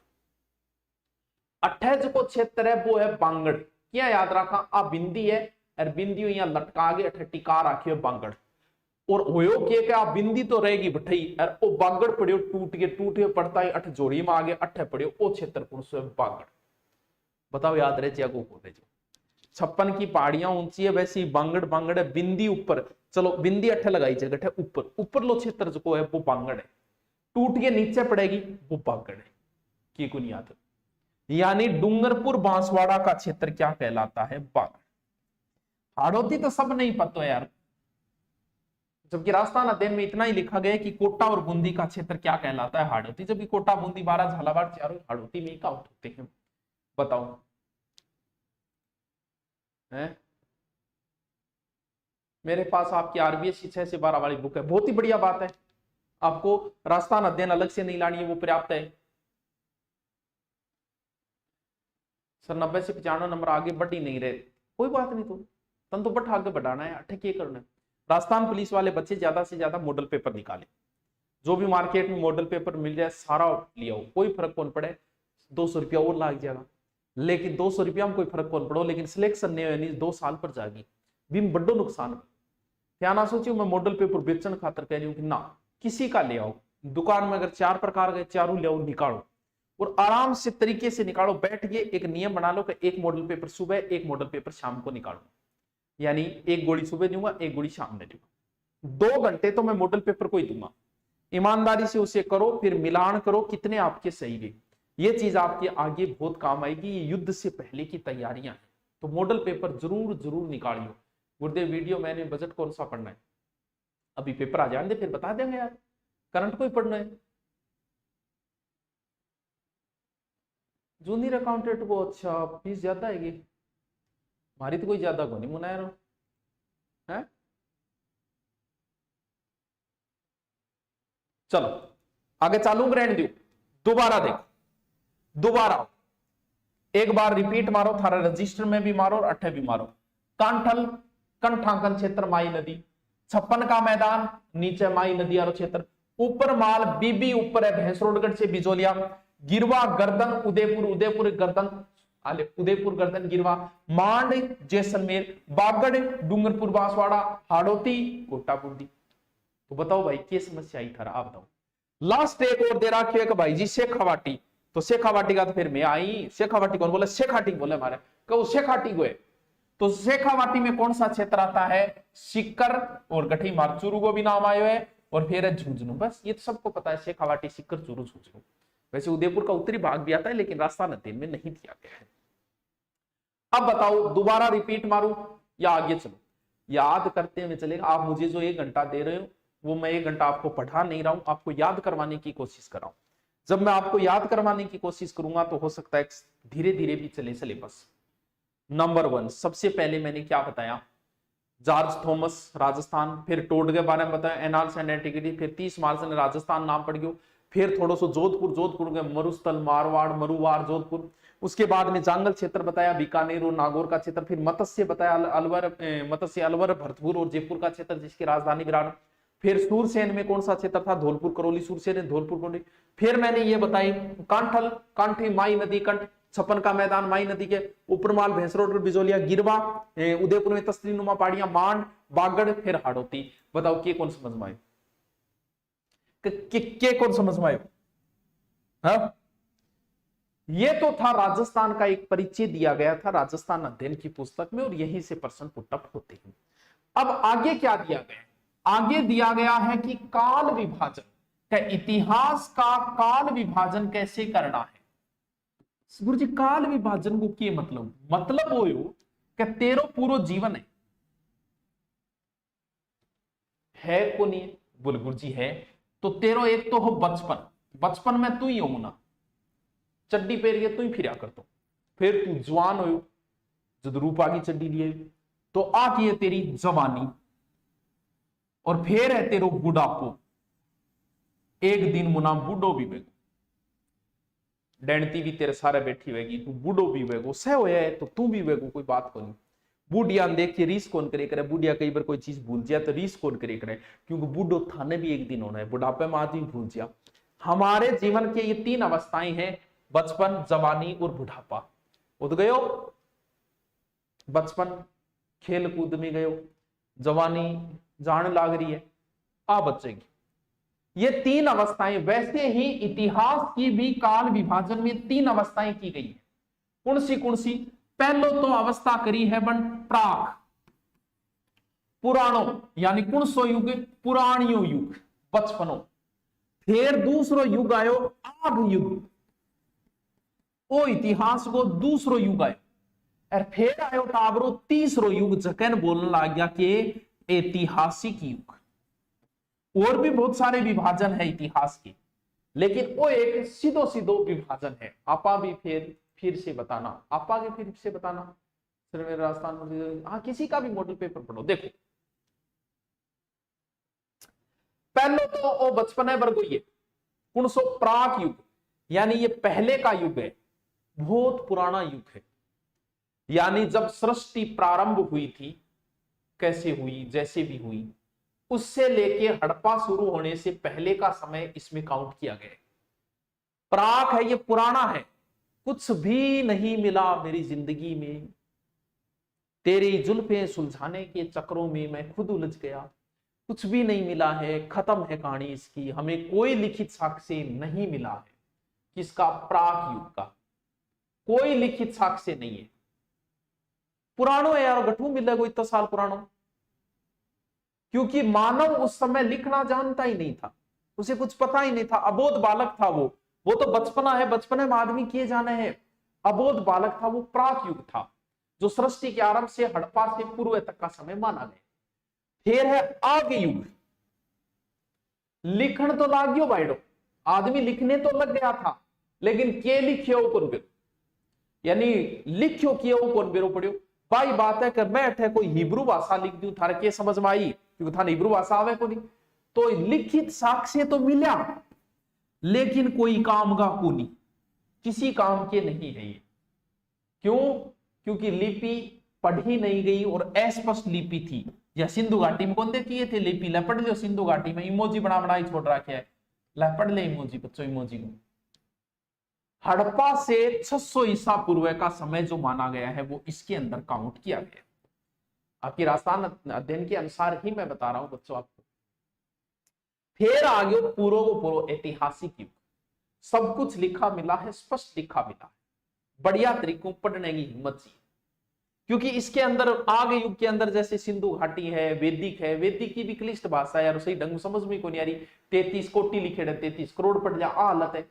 28 को क्षेत्र है वो है बांगड़। क्या याद रखा? आ बिंदी है और बिंदी यहां लटका के अठ टिका रखियो बांगड़। और होयो के आ बिंदी तो रहेगी बठई और ओ बांगड़ पड़ियो टूट के पड़ता है अठ जोड़ी में आगे अठ पड़ियो ओ क्षेत्र कौन सा है? बांगड़। बताओ याद रहे चिया को बोले जो 56 की पहाड़ियां ऊंची है वैसी बांगड़ बांगड़ है। बिंदी ऊपर, चलो बिंदी अठ लगाई जगह ऊपर, ऊपर लो क्षेत्र जो है वो बांगड़ है। टूट के नीचे पड़ेगी वो बांगड़ है। की को नहीं याद? यानी डूंगरपुर बांसवाड़ा का क्षेत्र क्या कहलाता है? बागड़। हाड़ौती तो सब नहीं पता यार, जबकि राजस्थान अध्ययन में इतना ही लिखा गया कि कोटा और बूंदी का क्षेत्र क्या कहलाता है? हाड़ौती। जबकि कोटा बूंदी बारह झालावाड़ चारों हाड़ौती में काउंट होते हैं। बताओ है? मेरे पास आपकी आरबीएस 6 से 12 वाली बुक है, बहुत ही बढ़िया बात है। आपको राजस्थान अध्ययन अलग से नहीं लानी है, वो पर्याप्त है। सर 90 से 95 नंबर आगे बढ़ ही नहीं रहे, कोई बात नहीं, तो तन तो बट आगे बढ़ाना है, अठे क्या करना है। राजस्थान पुलिस वाले बच्चे ज्यादा से ज्यादा मॉडल पेपर निकाले, जो भी मार्केट में मॉडल पेपर मिल जाए सारा लिया हो, कोई फर्क कौन पड़े। 200 रुपया और लाग जाएगा, लेकिन 200 रुपया में कोई फर्क कौन पड़ो, लेकिन सिलेक्शन नहीं हुई 2 साल पर जाएगी भी बड़ो नुकसान। क्या ना सोचियो मैं मॉडल पेपर बेचने खातर कह रही हूँ कि ना, किसी का ले आओ, दुकान में अगर 4 प्रकार के चारों ले आओ, निकालो और आराम से तरीके से निकालो। बैठ के एक नियम बना लो कि एक मॉडल पेपर सुबह, एक मॉडल पेपर शाम को निकालो, यानी एक गोली सुबह दूंगा, एक गोली शाम में दूंगा। 2 घंटे तो मैं मॉडल पेपर को ही दूंगा। ईमानदारी से उसे करो, फिर मिलान करो कितने आपके सही गए। ये चीज आपके आगे बहुत काम आएगी। ये युद्ध से पहले की तैयारियां हैं, तो मॉडल पेपर जरूर जरूर निकालियो। गुरुदेव वीडियो मैंने बजट कौन सा पढ़ना है, अभी पेपर आ जाने दे फिर बता देंगे यार। करंट को ही पढ़ना है। जूनियर अकाउंटेंट को अच्छा फीस ज्यादा है, हमारी तो कोई ज्यादा को नहीं मुनाया है। चलो आगे चालू रहने दो, दोबारा देखो, दोबारा एक बार रिपीट मारो, थारा रजिस्टर में भी मारो और अट्ठे भी मारो। कांठल कंठांकन क्षेत्र माई नदी, 56 का मैदान नीचे माई नदी और क्षेत्र, ऊपर माल बीबी ऊपर है भैंसरोडगढ़ से बिजोलिया, गिरवा गर्दन उदयपुर, उदयपुर गर्दन आले उदयपुर गर्दन गिरवा, मांड जैसलमेर, बागड़ डूंगरपुर बांसवाड़ा, हाड़ौती कोटा बूंदी। तो बताओ भाई क्या समस्या आई थारा, आप बताओ। लास्ट एक और दे रखी है भाई जी शेखावाटी, तो शेखावाटी का तो फिर मैं आई। शेखावाटी कौन बोले? शेखाटी बोले हमारे, कहो शेखाटी को है। तो शेखावाटी में कौन सा क्षेत्र आता है? सीकर और गठी मारचूरू को भी नाम आयो है, और फिर है झुंझुनू। बस ये तो सबको पता है, शेखावाटी, सीकर, चूरू, झुंझुनू। वैसे उदयपुर का उत्तरी भाग भी आता है लेकिन राजस्थान अध्ययन में नहीं दिया गया है। अब बताओ, दोबारा रिपीट मारूं या आगे चलो? याद करते हुए चलेगा। आप मुझे जो 1 घंटा दे रहे हो वो मैं 1 घंटा आपको पढ़ा नहीं रहा हूं, आपको याद करवाने की कोशिश कर रहा हूं। जब मैं आपको याद करवाने की कोशिश करूंगा तो हो सकता है धीरे धीरे भी चले सिलेबस। नंबर 1, सबसे पहले मैंने क्या बताया? जॉर्ज थॉमस राजस्थान, फिर टोड के बारे में बताया, एनाल्स एंड एंटिक्विटी, फिर 30 मार्च ने राजस्थान नाम पड़ गयो, फिर थोड़ा सा जोधपुर के मरुस्थल, मारवाड़, मरुवार, जोधपुर। उसके बाद में जांगल क्षेत्र बताया, बीकानेर और नागौर का क्षेत्र, फिर मत्स्य बताया, अलवर, भरतपुर और जयपुर का क्षेत्र जिसकी राजधानी विराट। फिर सूरसेन में कौन सा क्षेत्र था? धौलपुर, करौली, सूरसेन, धौलपुर, करौली। फिर मैंने ये बताई कांठल, कांठी, माई नदी, कंठ, छप्पन का मैदान, माई नदी के उपरमाल, भैंसरोड, बिजोलिया, गिरवा, उदयपुर में तस्ती नुमा पहाड़ियां, मांड, बागड़, फिर हाड़ौती। बताओ के कौन समझ में आए? के कौन समझ में आए? हाँ, ये तो था राजस्थान का एक परिचय दिया गया था राजस्थान अध्ययन की पुस्तक में, और यहीं से प्रश्न पुटअप होते हैं। अब आगे क्या दिया गया? आगे दिया गया है कि काल विभाजन का, इतिहास का काल विभाजन कैसे करना है। गुरु जी, काल विभाजन को क्या मतलब वो कि तेरो पूरा जीवन है को नहीं? बोल गुरु जी है तो तेरो एक तो हो बचपन, बचपन में तू ही हो ना, चड्डी पहन के तू ही फिरा करतो। फिर तू जवान हो, जब रूपा की चड्डी लिए तो आती है तेरी जवानी, और फिर है तेरो बुढ़ापो। एक दिन मुना बूढ़ो भी वेगो, डैणती भी तेरे सारे बैठी वेगी, तू बूढ़ो भी वेगो, सह होया है तो तू भी वेगो, कोई बात को नहीं। बूढ़िया देख के रीस कौन करे? बूढ़िया कई बार कोई चीज भूल जाए तो रीस कौन करे? क्योंकि बूढ़ो थाने भी एक दिन होना है, बुढ़ापे में आदमी भूल जा। हमारे जीवन के ये 3 अवस्थाएं हैं, बचपन, जवानी और बुढ़ापा। उद गयो बचपन, खेल कूद में गयो, जवानी जान लाग रही है, आ बचेगी। ये 3 अवस्थाएं। वैसे ही इतिहास की भी काल विभाजन में 3 अवस्थाएं की गई है। कौन सी? पहलो तो अवस्था करी है बन प्राक, पुराणो, यानी कौन सो युग? पुराणियो युग, बचपनो। फिर दूसरो युग आयो आग युग, ओ इतिहास को दूसरो युग आयो। और फिर आयो टाबरो तीसरो युग, जकन बोलने लग गया कि ऐतिहासिक युग। और भी बहुत सारे विभाजन है इतिहास के, लेकिन वो एक सीधो विभाजन है। आपा भी फिर से बताना, आपा के फिर से बताना। सर मेरे राजस्थान में, हाँ, किसी का भी मॉडल पेपर पढ़ो। देखो, पहले तो वो बचपन है वर्गो, ये कौन सो? प्राक युग, यानी ये पहले का युग है, बहुत पुराना युग है। यानी जब सृष्टि प्रारंभ हुई थी, कैसे हुई, जैसे भी हुई, उससे लेके हड़प्पा शुरू होने से पहले का समय इसमें काउंट किया गया। प्राक है, ये पुराना है। कुछ भी नहीं मिला मेरी जिंदगी में, तेरी जुल्फें सुलझाने के चक्रों में मैं खुद उलझ गया। कुछ भी नहीं मिला है, खत्म है कहानी इसकी, हमें कोई लिखित साक्ष्य नहीं मिला है। किसका? प्राक युग का कोई लिखित साक्ष्य नहीं है। पुरानो है यार, गठू मिलेगा कोई इतना साल पुरानो, क्योंकि मानव उस समय लिखना जानता ही नहीं था, उसे कुछ पता ही नहीं था, अबोध बालक था वो तो बचपना है, बचपने में आदमी किए जाने हैं, अबोध बालक था वो। प्राक युग था, जो सृष्टि के आरंभ से हड़प्पा से पूर्व तक का समय माना गया। फिर है आगे युग, लिखण तो लाग्यो बाइडो, आदमी लिखने तो लग गया था, लेकिन के लिखियो कौन बेरो, यानी लिखियो कियो कौन बेरो पड़ियो। भाई बात है कि मैं अठे कोई हिब्रू भाषा लिख दूं, थारे के समझ में आई? क्योंकि थाने हिब्रू भाषा आवे को नहीं, तो लिखित साक्ष्य तो मिला, लेकिन कोई काम का को नहीं, किसी काम के नहीं है ये। क्यों? क्योंकि लिपि पढ़ी नहीं गई और अस्पष्ट लिपि थी। या सिंधु घाटी में कौन किए थे लिपि? लपट लो सिंधु घाटी में, इमोजी बना ही छोड़ रखा है, लपट ले इमोजी बच्चों, इमोजी को। हड़प्पा से 600 ईसा पूर्व का समय जो माना गया है वो इसके अंदर काउंट किया गया। आपकी राजस्थान अध्ययन के अनुसार ही मैं बता रहा हूं बच्चों आपको। फिर आगे पूर्व ऐतिहासिक युग, सब कुछ लिखा मिला है, स्पष्ट लिखा मिला है, बढ़िया तरीकों पढ़ने की हिम्मत चाहिए, क्योंकि इसके अंदर आगे युग के अंदर जैसे सिंधु घाटी है, वैदिक की भी क्लिष्ट भाषा है यार, सही ढंग समझ में को नहीं आ रही। 33 कोटि लिखे 33 करोड़ पड़ जा, हालत है।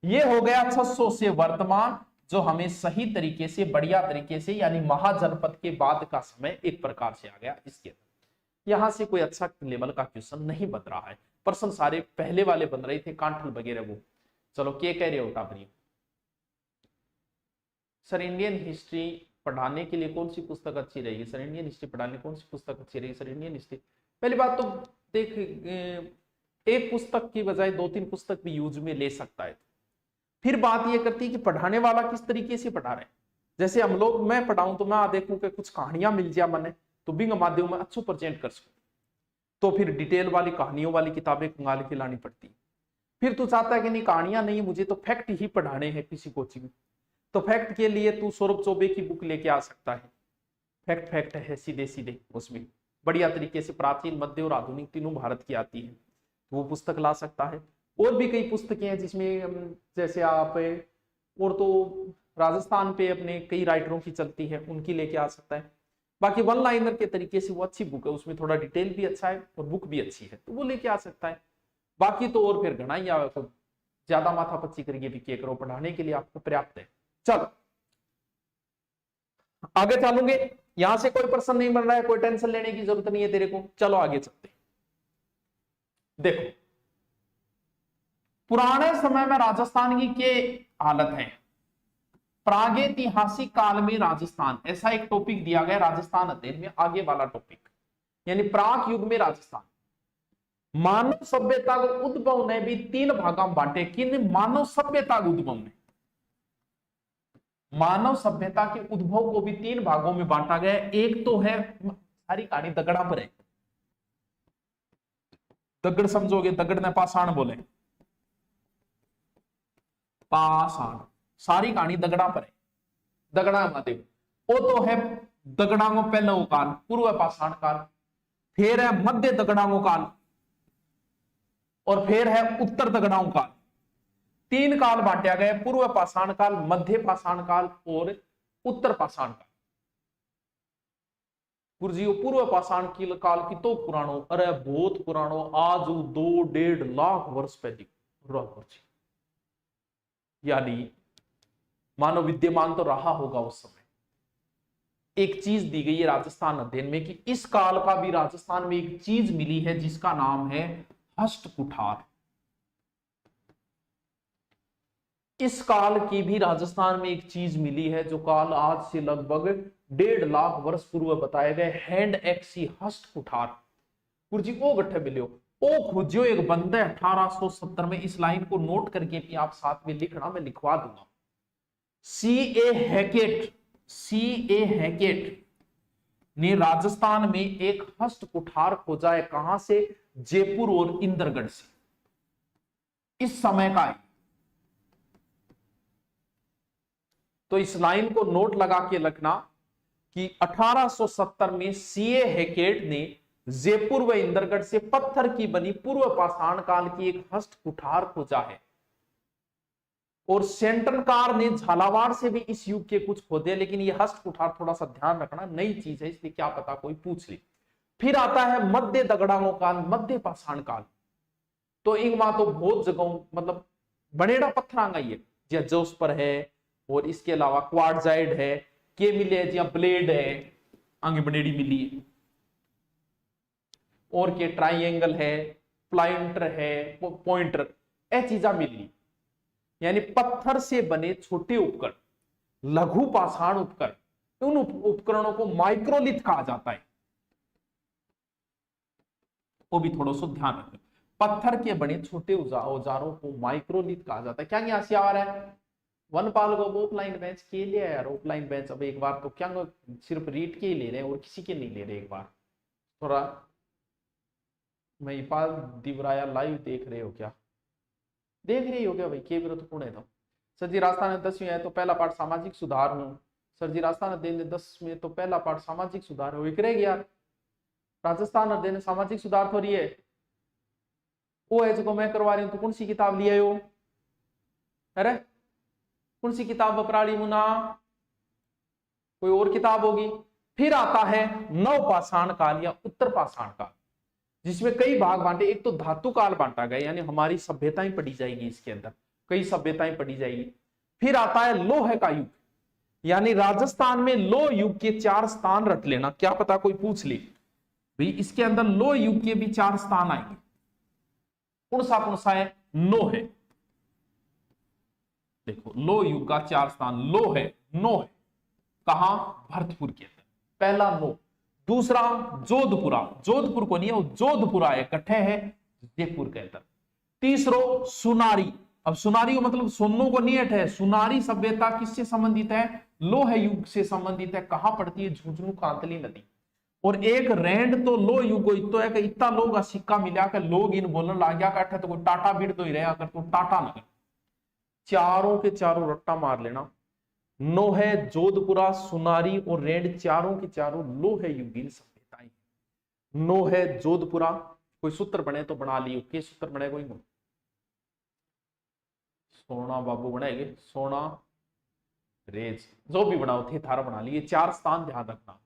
ये हो गया 600 से वर्तमान, जो हमें सही तरीके से बढ़िया तरीके से यानी महाजनपद के बाद का समय एक प्रकार से आ गया इसके अंदर। यहां से कोई अच्छा लेवल का क्वेश्चन नहीं बन रहा है, प्रश्न सारे पहले वाले बन रहे थे, कांठल वगैरह वो। चलो क्या कह रहे हो टाबरी? सर इंडियन हिस्ट्री पढ़ाने के लिए कौन सी पुस्तक अच्छी रहेगी? सर इंडियन हिस्ट्री पढ़ाने कौन सी पुस्तक अच्छी रहेगी? सर इंडियन हिस्ट्री, पहली बात तो देख, एक पुस्तक की बजाय 2-3 पुस्तक भी यूज में ले सकता है। फिर बात यह करती है कि पढ़ाने वाला किस तरीके से पढ़ा रहे हैं। जैसे हम लोग, मैं पढ़ाऊं तो मैं देखूं कि कुछ कहानियां मिल जाए मैंने, तो बिंग माध्यम में अच्छू प्रेजेंट कर सकूं, तो फिर डिटेल वाली कहानियों वाली किताबें कंगाल के लानी पड़ती। फिर तू चाहता है कि नहीं कहानियां नहीं, मुझे तो फैक्ट ही पढ़ाने हैं किसी कोचिंग में, तो फैक्ट के लिए तू सौरभ चौबे की बुक लेके आ सकता है। फैक्ट फैक्ट है सीधे सीधे, उसमें बढ़िया तरीके से प्राचीन, मध्य और आधुनिक तीनों भारत की आती है, तो वो पुस्तक ला सकता है। और भी कई पुस्तकें हैं जिसमें जैसे आप, और तो राजस्थान पे अपने कई राइटरों की चलती है, उनकी लेके आ सकता है। बाकी वन लाइनर के तरीके से वो अच्छी बुक है, उसमें थोड़ा डिटेल भी अच्छा है और बुक भी अच्छी है, तो वो लेके आ सकता है। बाकी तो और फिर घना ही ज्यादा माथा पच्ची करके भी क्या करो, पढ़ाने के लिए आपको पर्याप्त है। चलो आगे चलूंगे, यहां से कोई प्रश्न नहीं बन रहा है, कोई टेंशन लेने की जरूरत नहीं है तेरे को। चलो आगे चलते। देखो पुराने समय में राजस्थान की क्या हालत है। प्रागैतिहासिक काल में राजस्थान, ऐसा एक टॉपिक दिया गया राजस्थान अध्ययन में, आगे वाला टॉपिक, यानी प्राक युग में राजस्थान। मानव सभ्यता को उद्भव ने भी 3 भागों में बांटे। किन मानव सभ्यता के उद्भव में, मानव सभ्यता के उद्भव को भी 3 भागों में बांटा गया। एक तो है, सारी कहानी दगड़ा पर है, दगड़ समझोगे, दगड़ ने पाषाण बोले, पाषाण, सारी कहानी दगड़ा पर है, दगड़ा महादेव। वो तो है दगड़ांगो पहलो काल, पूर्व पाषाण काल, फिर है मध्य दगड़ांगो काल, और फिर है उत्तर दगड़ांगो काल। 3 काल बांटा गया, पूर्व पाषाण काल, मध्य पाषाण काल और उत्तर पाषाण काल। गुरुजी पूर्व पाषाण काल की तो पुराणो, अरे बहुत पुराणो, आज 2-1.5 लाख वर्ष पहले, यानी मानव विद्यमान तो रहा होगा उस समय। एक चीज दी गई है राजस्थान अध्ययन में कि इस काल का भी राजस्थान में एक चीज मिली है जिसका नाम है हस्त कुठार। इस काल की भी राजस्थान में एक चीज मिली है जो काल आज से लगभग 1.5 लाख वर्ष पूर्व बताए गए, हैंड एक्सी हस्त कुठार। गुरुजी ओ गठे मिलियो, ओ खोजियो एक बंदे 1870 में। इस लाइन को नोट करके भी आप साथ में लिखना, मैं लिखवा दूंगा। C.A. हैकेट, C.A. हैकेट ने राजस्थान में एक हस्त कुठार खोजा है। कहां से? जयपुर और इंद्रगढ़ से। इस समय का है, तो इस लाइन को नोट लगा के रखना कि 1870 में C.A. हैकेट ने जयपुर व इंद्रगढ़ से पत्थर की बनी पूर्व पाषाण काल की एक हस्त कुठार खोजा है। और सेंटनकार ने झालावाड़ से भी इस युग के कुछ खोदे, लेकिन ये हस्त कुठार थोड़ा सा ध्यान रखना, नई चीज है, इसलिए क्या पता कोई पूछ ले। फिर आता है मध्य दगड़ांगो काल, मध्य पाषाण काल। तो इंगमा तो बहुत जगहों मतलब बनेड़ा पत्थर आ गई है, जिया जोस पर है, और इसके अलावा क्वार्टजाइड है, के मिले जिया ब्लेड है, आगे बनेड़ी मिली है, और के ट्राइंगल है, प्लाइंटर है, पॉइंटर, ये चीजा मिली। यानी पत्थर से बने छोटे उपकरण, लघु पाषाण उपकरण, उन उपकरणों को माइक्रोलिथ कहा जाता है। वो भी थोड़ा सा ध्यान रखें, पत्थर के बने छोटे औजारों को माइक्रोलिथ कहा जाता है। क्या यहाँ से आ रहा है? वनपाल को ऑफलाइन बेंच के लिए यार, ऑफलाइन बेंच अब एक बार तो क्या सिर्फ रीट के ही ले रहे हैं और किसी के नहीं ले रहे। एक बार थोड़ा महिपाल दिवराया लाइव देख रहे हो क्या? देख रही हो क्या भाई? के विरोध है तो सर जी राजस्थान 10 में है तो पहला पाठ सामाजिक सुधार हूँ। सर जी राजस्थान अध्ययन 10 में तो पहला पाठ सामाजिक सुधार हो। एक रहेगी यार, राजस्थान अध्ययन सामाजिक सुधार थोड़ी है, वो है जो मैं करवा रही हूँ। तो कौन सी किताब लिया हो? अरे कौन सी किताब बपराड़ी मुना? कोई और किताब होगी। फिर आता है नवपाषाण काल या उत्तर पाषाण काल, जिसमें कई भाग बांटे। एक तो धातु काल बांटा गया, यानी हमारी सभ्यताएं पढ़ी जाएगी, इसके अंदर कई सभ्यताएं पढ़ी जाएगी। फिर आता है लोह का युग, यानी राजस्थान में लोह युग के 4 स्थान रट लेना, क्या पता कोई पूछ ले भाई इसके अंदर लोह युग के भी 4 स्थान आएंगे, कौन सा है? नो है। देखो लोह युग का 4 स्थान लो है, नो है, कहां? भरतपुर के अंदर, पहला नो। दूसरा जोधपुरा, जोधपुर को नहीं है, वो जोधपुरा है, कट्ठे है जयपुर के अंदर। तीसरो सुनारी, अब सुनारी को मतलब सोनो को नहीं है, सुनारी सभ्यता किससे संबंधित है? लोह युग से संबंधित है। कहां पड़ती है? झुंझुनू कांतली नदी। और एक रैंड तो लो युग तो है कि इतना लोग सिक्का मिला कर लोग इन बोलने लग गया कट्ठे तो कोई टाटा बीड़ तो ही रहा कर, तो टाटा नगर। चारों के चारों रट्टा मार लेना, नो है, जोधपुरा, सुनारी और रेंड, चारों की चारों लोह युगीन सभ्यताएं। नो है, जोधपुरा, कोई सूत्र बने तो बना लियो, के सूत्र बने कोई? सोना बाबू बनाएंगे, सोना रेज, जो भी बनाओ थे थारा बना लिए। 4 स्थान ध्यान रखना।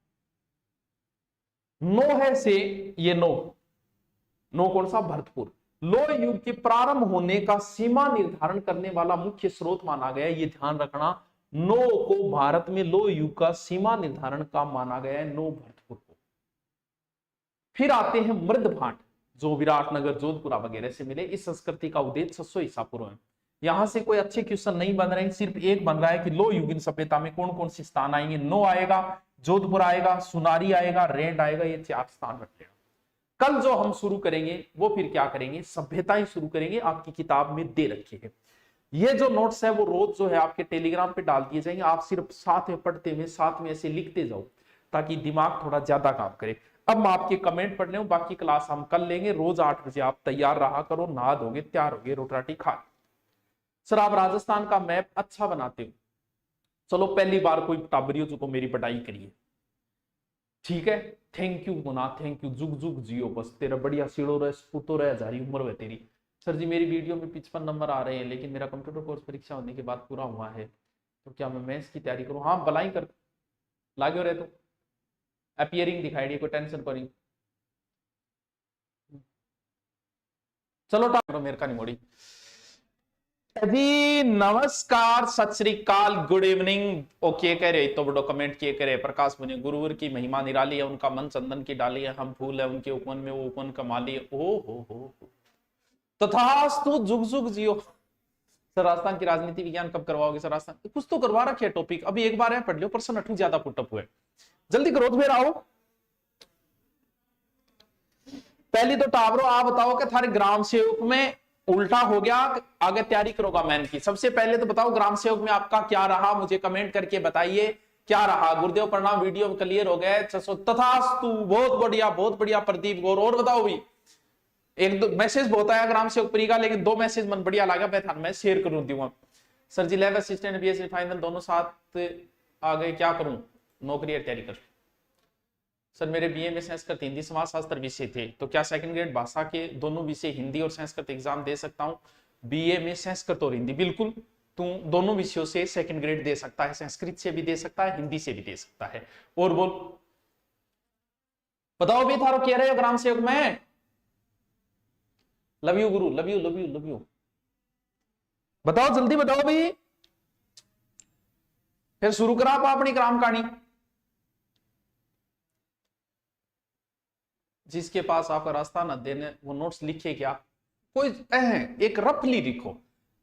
नो है से ये नो कौन सा? भरतपुर। लोह युग के प्रारंभ होने का सीमा निर्धारण करने वाला मुख्य स्रोत माना गया, ये ध्यान रखना। नो को भारत में लोह युग का सीमा निर्धारण का माना गया है, नो भरतपुर को। फिर आते हैं मृदभांड, जो विराटनगर, जोधपुरा वगैरह से मिले। इस संस्कृति का उदय 600 ईसा पूर्व है। यहां से कोई अच्छे क्वेश्चन नहीं बन रहे हैं, सिर्फ एक बन रहा है कि लोह युगीन सभ्यता में कौन कौन से स्थान आएंगे? नो आएगा, जोधपुर आएगा, सुनारी आएगा, रेंड आएगा, ये 4 स्थान रखेगा। कल जो हम शुरू करेंगे वो फिर क्या करेंगे? सभ्यताएं शुरू करेंगे, आपकी किताब में दे रखी है। ये जो नोट्स है वो रोज जो है आपके टेलीग्राम पे डाल दिए जाएंगे। आप सिर्फ साथ में पढ़ते हुए साथ में ऐसे लिखते जाओ, ताकि दिमाग थोड़ा ज्यादा काम करे। अब मैं आपके कमेंट पढ़ रहा हूं, बाकी क्लास हम कल लेंगे। रोज 8 बजे आप तैयार रहा करो, नहा धोगे, तैयार होगे, रोटी खा। सर आप राजस्थान का मैप अच्छा बनाते हो, चलो पहली बार कोई टाबरियो जो को मेरी पढ़ाई करिए, ठीक है? Thank you Muna, thank you. जुग जुग जियो, बस तेरा बढ़िया सीढ़ो रहे, पुतो रहे, हजारी उम्र है तेरी। सर जी मेरी वीडियो में 55 नंबर आ रहे हैं, लेकिन मेरा कंप्यूटर कोर्स परीक्षा होने के बाद पूरा हुआ है, तो क्या मैं मेंस की तैयारी करूं? हाँ भलाई कर लागे रहे तो अपीयरिंग दिखाई दी, कोई टेंशन पर नहीं। चलो टाइम मेरे का नहीं मोड़ी जी। नमस्कार, सत श्री अकाल, गुड इवनिंग। ओके कह रहे तो बड़ो कमेंट किए करे। प्रकाश मुनि, गुरुवर की महिमा निराली है, उनका मन चंदन की डाली है, हम फूल है उनके उपवन में, वो उपवन कमाली है। ओ हो तथास्तु, जुग जुग जियो। सर राजस्थान की राजनीति विज्ञान कब करवाओगे? सर राजस्थान कुछ तो करवा रखे है टॉपिक, अभी एक बार है पढ़ लियो, प्रश्न 8 ज्यादा पुटअप हुए, जल्दी करो फिर आओ। पहली तो टावरो आप बताओ कि थारे ग्राम सेवक में उल्टा हो गया, आगे तैयारी करोगा मैन की। सबसे पहले तो बताओ ग्राम सेवक में आपका क्या रहा, मुझे कमेंट करके बताइए क्या रहा। गुरुदेव प्रणाम, वीडियो क्लियर हो गया। तथास्तु, बहुत बढ़िया प्रदीप गौर। और बताओ भी, एक दो मैसेज बहुत आया ग्राम सेवक प्री का, लेकिन 2 मैसेज मन बढ़िया लगा, मैं शेयर करूं दूंगा। सर जी लैब असिस्टेंट बीएससी फाइनल दोनों साथ आ गए, क्या करूं? नौकरी और तैयारी कर। सर मेरे बीए में संस्कृत हिंदी समाज शास्त्र विषय थे, तो क्या सेकंड ग्रेड भाषा के दोनों विषय हिंदी और संस्कृत एग्जाम दे सकता हूं? बीए में संस्कृत और हिंदी, बिल्कुल तू दोनों विषयों से सेकंड ग्रेड दे सकता है, संस्कृत से भी दे सकता है, हिंदी से भी दे सकता है। और बोल बताओ भी थारो कह रहे हो ग्राम सेवक में। Love you Guru, love you love you love you. बताओ जल्दी बताओ भाई, फिर शुरू करा आप अपनी ग्राम कहानी। जिसके पास आपका रास्ता न देने, वो नोट्स लिखे क्या? कोई एक रफली लिखो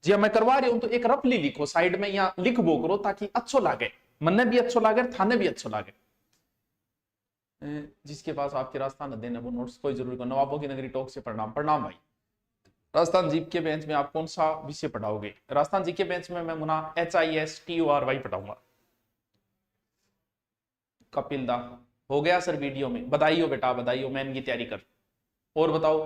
जी, मैं करवा रही हूं तो एक रफली लिखो साइड में, या लिख बो करो ताकि अच्छो लागे, मन भी अच्छो लागे, थाने भी अच्छो लागे। जिसके पास आपके रास्ता न देने वो नोट्स कोई जरूरी को। नवाबों की नगरी टॉक से प्रणाम। प्रणाम भाई। राजस्थान जीप के बेंच में आप कौन सा विषय पढ़ाओगे? राजस्थान जी के बेंच में मैं मुना HISTORY पढ़ाऊंगा। कपिल दा हो गया सर वीडियो में, बधाई हो बेटा, बधाई हो, मैन की तैयारी कर। और बताओ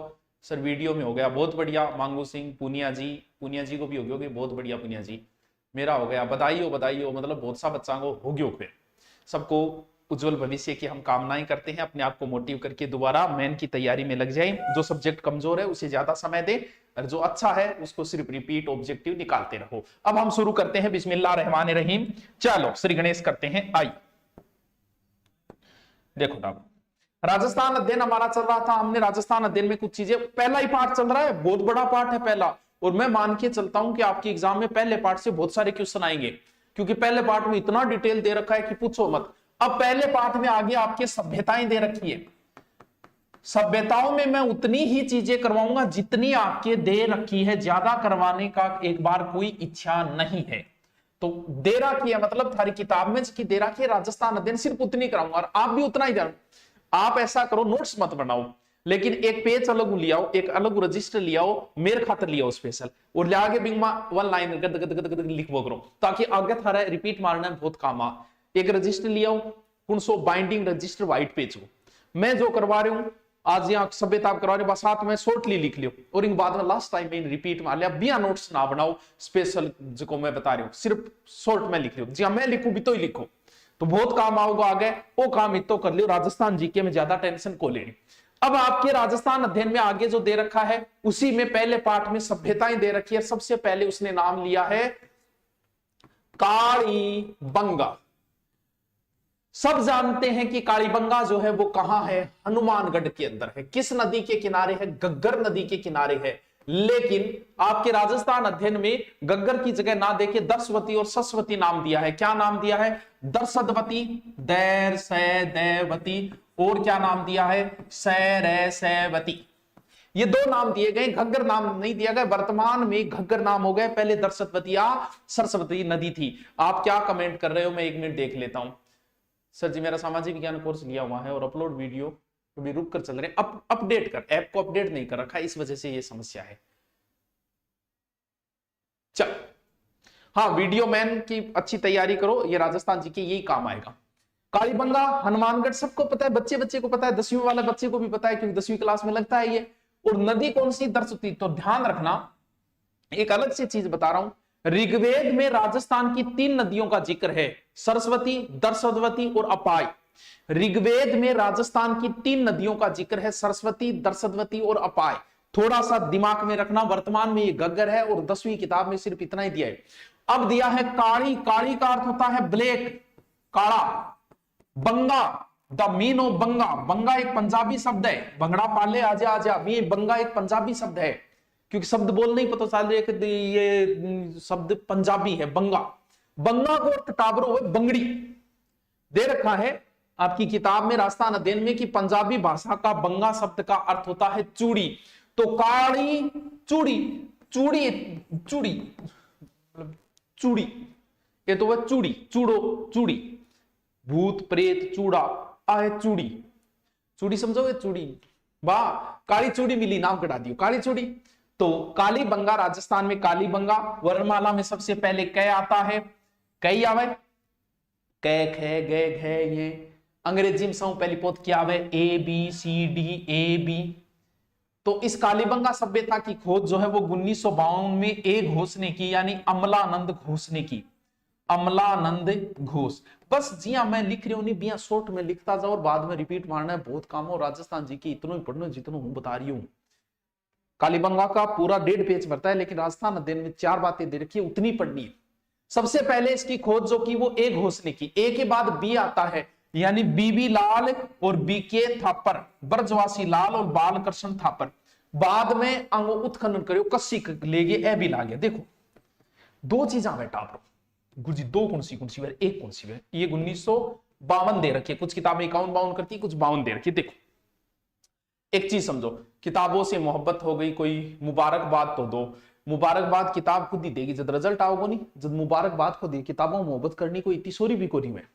सर वीडियो में हो गया, बहुत बढ़िया। मांगू सिंह, पुनिया जी को भी हो गया, बहुत बढ़िया पुनिया जी। मेरा हो गया, बधाई हो, मतलब बहुत सा बच्चा को हो गया। फिर सबको उज्जवल भविष्य की हम कामनाएं करते हैं, अपने आप को मोटिव करके दोबारा मैन की तैयारी में लग जाए। जो सब्जेक्ट कमजोर है उसे ज्यादा समय दे, और जो अच्छा है उसको सिर्फ रिपीट ऑब्जेक्टिव निकालते रहो। अब हम शुरू करते हैं, बिस्मिल्लाह रहमान रहीम। चलो श्री गणेश करते हैं। आई देखो ना, राजस्थान अध्ययन हमारा चल रहा था, हमने राजस्थान अध्ययन में कुछ चीजें, पहला ही पार्ट चल रहा है, बहुत बड़ा पार्ट है पहला, और मैं मान के चलता हूं कि आपके एग्जाम में पहले पार्ट से बहुत सारे क्वेश्चन आएंगे, क्योंकि पहले पार्ट में इतना डिटेल दे रखा है कि पूछो मत। अब पहले पार्ट में आगे आपके सभ्यताएं दे रखी है, सभ्यताओं में मैं उतनी ही चीजें करवाऊंगा जितनी आपके दे रखी है, ज्यादा करवाने का एक बार कोई इच्छा नहीं है। तो दे रखी है मतलब थारी किताब में की दे रखी है राजस्थान अध्ययन, सिर्फ उतनी कराऊंगा और आप भी उतना ही जानो। आप ऐसा करो, नोट्स मत बनाओ, लेकिन एक पेज अलग लिया हो, एक अलग रजिस्टर लिया हो, मेरे खातर लिया हो स्पेशल, और ले आगे बिंगमा वन लाइन गद गद गद गद लिखबो करो, ताकि आगे थारा रिपीट मारना बहुत काम आ। एक रजिस्टर लिया हो, कौन सो बाइंडिंग रजिस्टर व्हाइट पेज हो, मैं जो करवा रही हूं आज यहाँ सभ्यता करवा रहे, बस साथ में शॉर्टली लिख लियो, और इन बाद में लास्ट टाइम में रिपीट मार लिया, बिया नोट्स ना बनाओ स्पेशल जो मैं बता रही हूँ, सिर्फ शॉर्ट में लिख लियो, जी मैं लिखूं भी तो ही लिखो, तो बहुत काम आओगे आगे, वो काम इतो कर लियो। राजस्थान जीके में ज्यादा टेंशन को लेनी। अब आपके राजस्थान अध्ययन में आगे जो दे रखा है उसी में पहले पार्ट में सभ्यताएं दे रखी है। सबसे पहले उसने नाम लिया है कालीबंगा। सब जानते हैं कि कालीबंगा जो है वो कहां है, हनुमानगढ़ के अंदर है। किस नदी के किनारे है, गग्गर नदी के किनारे है। लेकिन आपके राजस्थान अध्ययन में गग्गर की जगह ना देके दर्शवती और सस्वती नाम दिया है। क्या नाम दिया है, दर्शदवती, दैर से दैवती, और क्या नाम दिया है, सैरसैवती। ये दो नाम दिए गए, घग्गर नाम नहीं दिया गया। वर्तमान में घग्गर नाम हो गए, पहले दर्शदवती या सरस्वती नदी थी। आप क्या कमेंट कर रहे हो, मैं एक मिनट देख लेता हूं। सर जी मेरा सामाजिक विज्ञान कोर्स लिया हुआ है और अपलोड वीडियो कभी रुक कर चल रहे हैं, अपडेट कर, ऐप को अपडेट नहीं कर रखा, इस वजह से ये समस्या है। चल हाँ, वीडियो मैन की अच्छी तैयारी करो, ये राजस्थान जी के यही काम आएगा। कालीबंगा हनुमानगढ़ सबको पता है, बच्चे बच्चे को पता है, 10वीं वाले बच्चे को भी पता है क्योंकि 10वीं क्लास में लगता है ये। और नदी कौन सी, दर्शवती। तो ध्यान रखना, एक अलग से चीज बता रहा हूं, ऋग्वेद में राजस्थान की 3 नदियों का जिक्र है, सरस्वती, दर्शदवती और अपाय। ऋग्वेद में राजस्थान की 3 नदियों का जिक्र है, सरस्वती, दर्शदवती और अपाय। थोड़ा सा दिमाग में रखना, वर्तमान में ये गग्गर है और 10वीं किताब में सिर्फ इतना ही दिया है। अब दिया है काली, काली का अर्थ होता है ब्लैक, काला। बंगा, द मीन ऑफ बंगा, बंगा एक पंजाबी शब्द है, भंगड़ा पाले आजा आजा, ये बंगा एक पंजाबी शब्द है, क्योंकि शब्द बोल नहीं पता चल रहा है कि ये शब्द पंजाबी है। बंगा, बंगा को अर्थ टाबरो हुए बंगड़ी दे रखा है आपकी किताब में राजस्थान अध्ययन में कि पंजाबी भाषा का बंगा शब्द का अर्थ होता है चूड़ी। तो काली चूड़ी, चूड़ी चूड़ी चूड़ी, ये तो वह चूड़ी, चूड़ो चूड़ी, भूत प्रेत चूड़ा आए चूड़ी, चूड़ी समझोगे, चूड़ी वाह, काली चूड़ी मिली, नाम कटा दियो काली चूड़ी। तो कालीबंगा, राजस्थान में कालीबंगा। वर्णमाला में सबसे पहले कै आता है, कई आवे, कै खे गे घे ये। अंग्रेजी में सब पहली पोत क्या आवे, A B C D A B. तो इस कालीबंगा सभ्यता की खोज जो है वो 1952 में ए घोष ने की, यानी अमलानंद घोष ने की, अमलानंद घोष। बस जी हाँ, मैं लिख रही हूं, नहीं बिया शॉर्ट में लिखता जाओ और बाद में रिपीट मारना है, बहुत काम हो। राजस्थान जी की इतना ही पढ़ना जितना हूं बता रही हूं। कालीबंगा का पूरा 1.5 पेज भरता है, लेकिन राजस्थान अध्ययन में 4 बातें दे रखी है, उतनी पढ़नी है। सबसे पहले इसकी खोज जो की वो ए घोष ने की। ए के बाद बी आता है, यानी बीबी लाल और बी के थापर, ब्रजवासी लाल और बालकृष्ण थापर। बाद में अंगो उत्खनन करो, कस्सी ले गए, ए भी ला गया। देखो 2 चीजें बेटा गुरुजी, 2 कौन सी है, एक कौन सी है। ये 1952 दे रखी है, कुछ किताबें 51-52 करती है, कुछ 52 दे रखी है। देखो एक चीज समझो, किताबों से मोहब्बत हो गई, कोई मुबारकबाद तो दो। मुबारकबाद किताब खुद ही देगी, जब रिजल्ट आओगे नहीं, जब मुबारकबाद खुद ही। किताबों मोहब्बत करनी कोई इतनी सोरी भी को नहीं है,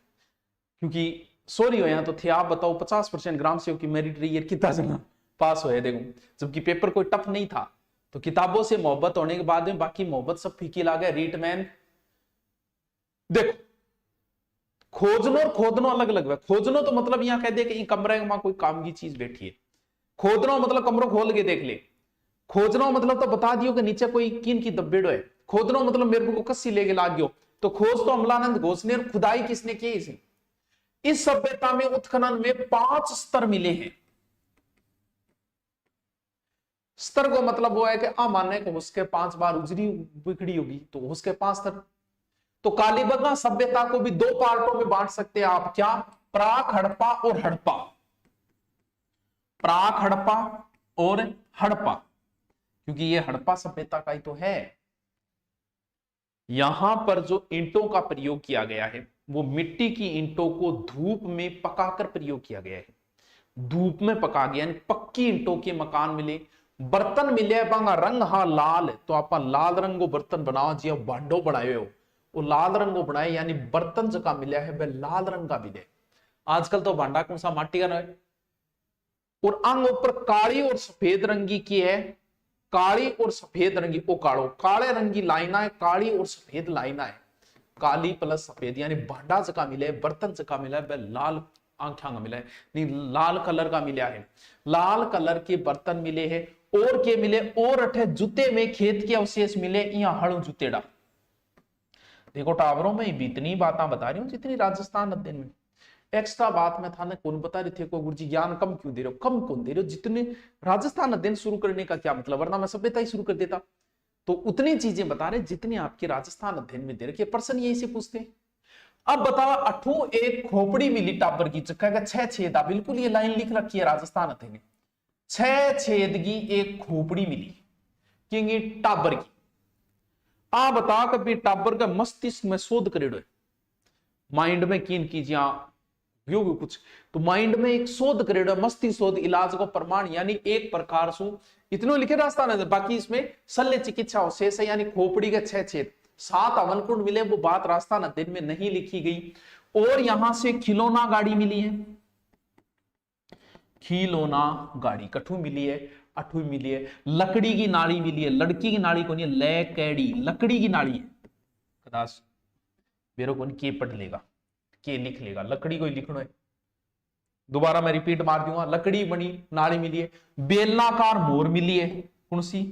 क्योंकि सोरी हो यहाँ तो थे। आप बताओ 50% ग्राम सेवक की मेरिट रही है, कितना जना पास हो, देखो जबकि पेपर कोई टफ नहीं था। तो किताबों से मोहब्बत होने के बाद में बाकी मोहब्बत सब फीकी ला गया। रीटमैन देखो, खोजनो और खोदनो अलग अलग है। खोजनो तो मतलब यहाँ कह दे कि कमरे में कोई काम की चीज बैठी है। खोदनो मतलब कमरों खोल के देख ले। खोजनो मतलब तो बता दियो कि नीचे कोई किन की दब्बेड़ो है। खोदनो मतलब मेरे को कस्सी लेके लाग गयो। तो खोज तो अमलानंद घोष ने, और खुदाई किसने की इसे। इस सभ्यता में उत्खनन में 5 स्तर मिले हैं। स्तर को मतलब वो है कि मानने को उसके 5 बार उजरी बिगड़ी होगी, तो उसके 5 स्तर। तो कालीबंगा सभ्यता को भी 2 पार्टों में बांट सकते हैं आप, क्या, प्राक हड़प्पा और हड़प्पा, प्राक हड़प्पा और हड़प्पा, क्योंकि ये हड़प्पा सभ्यता का ही तो है। यहां पर जो ईंटों का प्रयोग किया गया है वो मिट्टी की ईंटों को धूप में पकाकर प्रयोग किया गया है। धूप में पका गया, यानी पक्की ईंटों के मकान मिले, बर्तन मिले बांगा रंग हा लाल, तो आप लाल रंगो बर्तन बनाओ जी, भांडो बनाए हो वो लाल रंगो बनाए, यानी बर्तन जका मिला है वह लाल रंग का मिले। आजकल तो भांडा कौन सा माटी का है। और अंग ऊपर काली और सफेद रंगी की है, काली और सफेद रंगी, ओ कालो काले रंगी लाइना है, काली और सफेद लाइना है, काली प्लस सफेद, यानी भांडा जका मिले, बर्तन जका मिला है वह लाल आंखा का मिला है, नहीं लाल कलर का मिला है। लाल कलर के बर्तन मिले हैं और के मिले, और अठे जूते में खेत के अवशेष मिले, यहाँ हड़ू जूतेड़ा। देखो टावरों में भी इतनी बातें बता रही हूँ जितनी राजस्थान अध्ययन में। एक्स्ट्रा बात में था ना कौन बता रहे थे को गुरुजी ज्ञान कम क्यों दे रहे हो, कम कौन दे रहे हो, जितने राजस्थान अध्ययन शुरू करने का क्या मतलब, वरना मैं सभ्यता ही शुरू कर देता। तो उतनी चीजें बता रहे जितनी आपके राजस्थान अध्ययन में दे रखे। प्रश्न यही से पूछते हैं। अब बताओ अठू एक खोपड़ी मिली टाबर की, चक्का का 6 छेद, बिल्कुल ये लाइन लिख रखी है राजस्थान अध्ययन में, 6 छेद की एक खोपड़ी मिली कि टाबर की। आ बता कभी टाबर का मस्तिष्क में शोध करेड़ो है, माइंड में कीन कीजिए यो भी कुछ, तो माइंड में एक शोध करेड़ो, मस्तिष्क शोध इलाज को प्रमाण, यानी एक प्रकार से इतनो लिखे रास्ता है, बाकी इसमें शल्य चिकित्सा अवशेष है, यानी खोपड़ी के 6 छेद, 7 अवनकुंड मिले, वो बात राजस्थान अध्ययन में नहीं लिखी गई। और यहां से खिलौना गाड़ी मिली है, खिलौना गाड़ी कठू मिली है, अठू मिली है। लकड़ी की नाड़ी मिली है, लड़की की नाड़ी को नहीं, लकड़ी लकड़ी की नाड़ी है, कदाच मेरे को के पढ़ लेगा, के लिख लेगा, लकड़ी को ही लिखना है। दोबारा मैं रिपीट मार दूंगा, लकड़ी बनी नाड़ी मिली है। बेलनाकार मोर मिली है, कौन सी,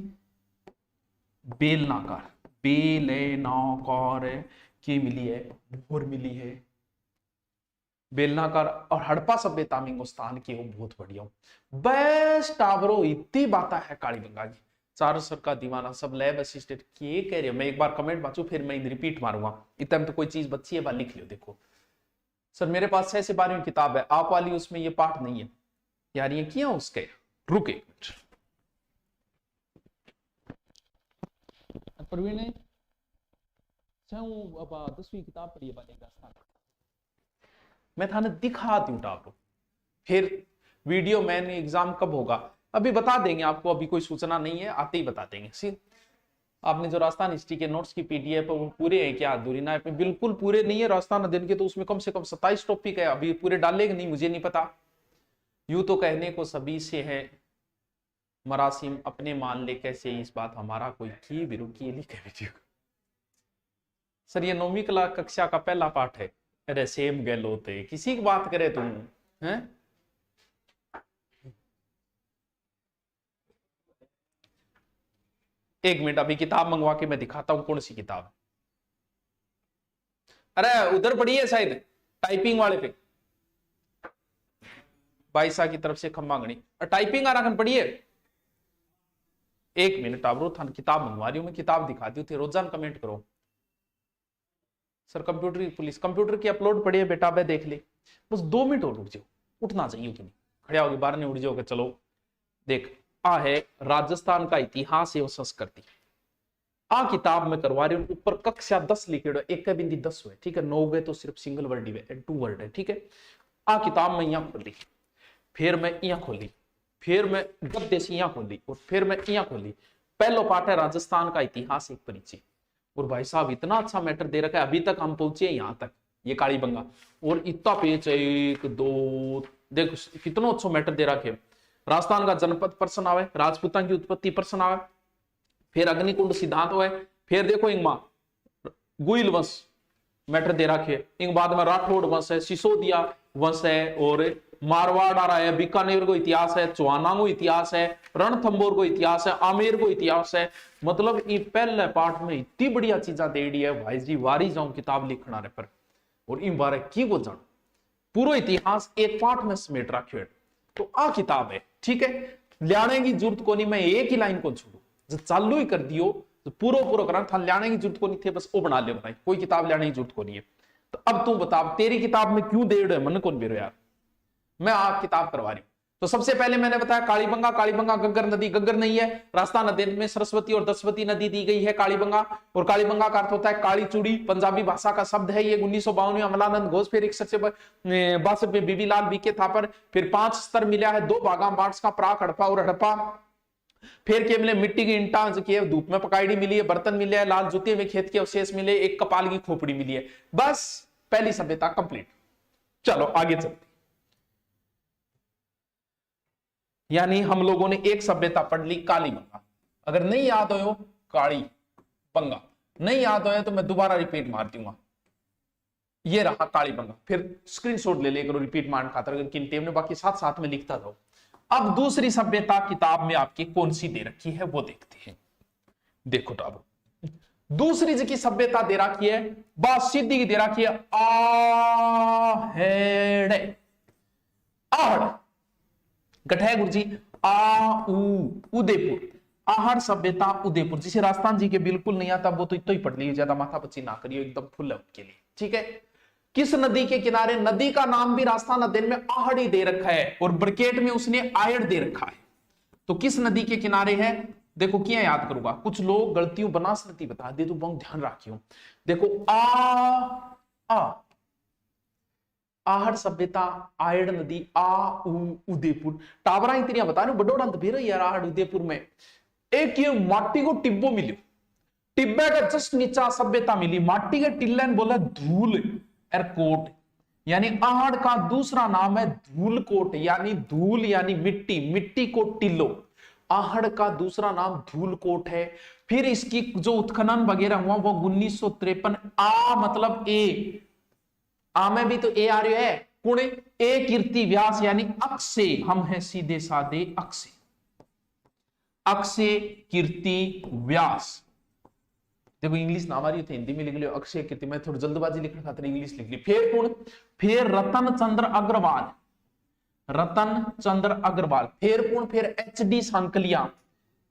बेलनाकार, बेलनाकार की मिली है, मोर मिली है, बेलनाकार। और हड़प्पा सभ्यता में स्थान के हो बहुत बढ़िया बेस्ट टावरो, इतनी बात है काली गंगा की, चारों सर का दीवाना, सब लैब असिस्टेंट के कह रहे हो। मैं एक बार कमेंट बांचू फिर मैं रिपीट मारूंगा, इतना में तो कोई चीज बच्ची है बात लिख लियो। देखो सर मेरे पास 6 से 12वीं किताब है, आप वाली उसमें ये पाठ नहीं है यार, ये किया उसके, रुके प्रवीण ने 10वीं किताब पढ़ी है, मैं थाने दिखा दूं टावरो। फिर वीडियो मैन एग्जाम कब होगा अभी बता देंगे आपको, अभी कोई सूचना नहीं है, आते ही बता देंगे। सी आपने जो राजस्थान हिस्ट्री के नोट्स की पीडीएफ है वो पूरे हैं क्या, दूरीना पे बिल्कुल पूरे नहीं है राजस्थान अध्ययन के, तो उसमें कम से कम 27 टॉपिक है, अभी पूरे डालेंगे नहीं मुझे नहीं पता। यूं तो कहने को सभी से है, मरासिम अपने मान ले कैसे इस बात हमारा कोई की बिरुकी लिखे वीडियो। सर ये 9वीं कक्षा का पहला पाठ है, अरे सेम गहलोते किसी की बात करे तुम हैं। एक मिनट अभी किताब मंगवा के मैं दिखाता हूं कौन सी किताब। अरे उधर पड़ी है शायद टाइपिंग वाले पे, बाईसा की तरफ से खम्बागणी टाइपिंग आराखन पड़ी है। एक मिनट आवरो था किताब मंगवा रही हूं मैं, किताब दिखा दी थी, रोजाना कमेंट करो। सर कंप्यूटर की पुलिस, कंप्यूटर की अपलोड पड़ी है बेटा, बे देख ले, बस 2 मिनट और रुक जाओ, उठना चाहिए कि नहीं, खड़े होगे बाहर नहीं उठ जाओगे। चलो देख आ है राजस्थान का इतिहास एवं संस्कृति, आ किताब में करवा रही हूं, ऊपर कक्षा 10 लिखे हुए, एक का बिंदी 10 हुए, ठीक है, 9 गए तो सिर्फ सिंगल वर्ड है, 2 वर्ड है, ठीक है। आ किताब में यहां खोली, फिर मैं यहां खोली, फिर मैं गद्दे से यहां खोली, और फिर मैं यहां खोली। पहला पाठ है राजस्थान का इतिहास एक परिचय, और भाई साहब इतना अच्छा मैटर दे रखा है, अभी तक हम पहुंचे यहां तक, ये काली बंगा, और इतना पेज 1 2 देखो कितना अच्छा मैटर दे रखे। राजस्थान का जनपद प्रश्न आवे, राजपूतां की उत्पत्ति प्रश्न आवे, फिर अग्निकुंड सिद्धांत हुए, फिर देखो इंगमा गुइल वंश मैटर दे रखे, इंग बाद में राठौड़ वंश है, सिसोदिया वंश है, और मारवाड़ आ रहा है, बीकानेर को इतिहास है, चौहाना को इतिहास है, रणथंबोर को इतिहास है, आमेर को इतिहास है। मतलब ये पहले पाठ में इतनी बढ़िया चीजा दे दी है भाई जी, वारी जाऊं किताब लिखना रे पर, और इन बारे की वो जान पूरा इतिहास एक पाठ में समेट रखे है। तो आ किताब है, ठीक है, लियाने की जरूरत को नहीं, मैं एक ही लाइन को छोड़ू, जो चालू ही कर दियो तो पूरा करा था, लियाने की जरूरत को नहीं थे, बस वो बना ले बनाई, कोई किताब लियाने की जरूरत को नहीं है। तो अब तू बता, तेरी किताब में क्यों दे है, मन कौन बेरो यार, मैं आप किताब करवा रही हूं। तो सबसे पहले मैंने बताया कालीबंगा, कालीबंगा गग्गर नदी, गग्गर नहीं है, रास्ता नदी में सरस्वती और दसवती नदी दी गई है कालीबंगा, और कालीबंगा का अर्थ होता है काली चूड़ी, पंजाबी भाषा का शब्द है ये। 1952 में अमलानंद घोष, फिर 61 में बीबीलाल बीके थापर, फिर 5 स्तर मिला है, 2 भागा बांट्स का, प्राक, हड़प्पा और हड़प्पा। फिर के मिले मिट्टी की इंटा की धूप में पकाईडी मिली है, बर्तन मिले हैं, लाल जूते में खेत के अवशेष मिले, एक कपाल की खोपड़ी मिली है। बस पहली सभ्यता कंप्लीट। चलो आगे चलते, यानी हम लोगों ने एक सभ्यता पढ़ ली कालीबंगा। अगर नहीं याद हो काली बंगा नहीं याद हो तो मैं दोबारा रिपीट मार दूंगा। ये रहा कालीबंगा, फिर स्क्रीनशॉट ले लेकर रिपीट मारने खातर किन टेम ने, बाकी साथ साथ में लिखता जाओ। अब दूसरी सभ्यता किताब में आपकी कौन सी दे रखी है वो देखते हैं। देखो तो अब दूसरी जी की सभ्यता दे रखी है, बात सीधी की दे रखी है, आहेड़, आहड़, गठे गुरु जी, उदयपुर, आहड़ सभ्यता उदयपुर। जिसे राजस्थान जी के बिल्कुल नहीं आता वो तो इतना ही पढ़ लीजिए, ज्यादा माथा पच्ची ना करिए, एकदम फुल है उनके लिए, ठीक है। किस नदी के किनारे, नदी का नाम भी राजस्थान अध्ययन में आहड़ ही दे रखा है, और ब्रैकेट में उसने आयड़ दे रखा है। तो किस नदी के किनारे है, देखो क्या याद करूंगा, कुछ लोग गलतियों बनास नदी बता दे तो बहुत ध्यान रखियो। देखो आहड़ सभ्यता, आयड़ नदी, उदयपुर, टावरा इतनिया बता रहे बड़ोड़ा तो यार। आहड़ उदयपुर में एक ये माटी को टिब्बो मिलो, टिब्बे का जस्ट नीचा सभ्यता मिली, माटी के टिल्ले बोले धूल एयरकोट, यानी आहड़ का दूसरा नाम है धूलकोट, यानी धूल यानी मिट्टी, मिट्टी को टिल्लो, आहड़ का दूसरा नाम धूलकोट है। फिर इसकी जो उत्खनन वगैरह हुआ वो 1953, मतलब ए, आ में भी तो ए आ रही है, कुण ए कीर्ति व्यास, यानी अक्षे, हम हैं सीधे साधे अक्षे, अक्षय कीर्ति व्यास। देखो इंग्लिश ना हमारी थे, हिंदी में लिख लियो अक्षय कीर्ति, मैं थोड़ी जल्दबाजी लिखने खातिर इंग्लिश लिख ली। फिर कौन, फिर रतन चंद्र अग्रवाल, रतन चंद्र अग्रवाल, फिर कौन, फिर एचडी सांकलिया,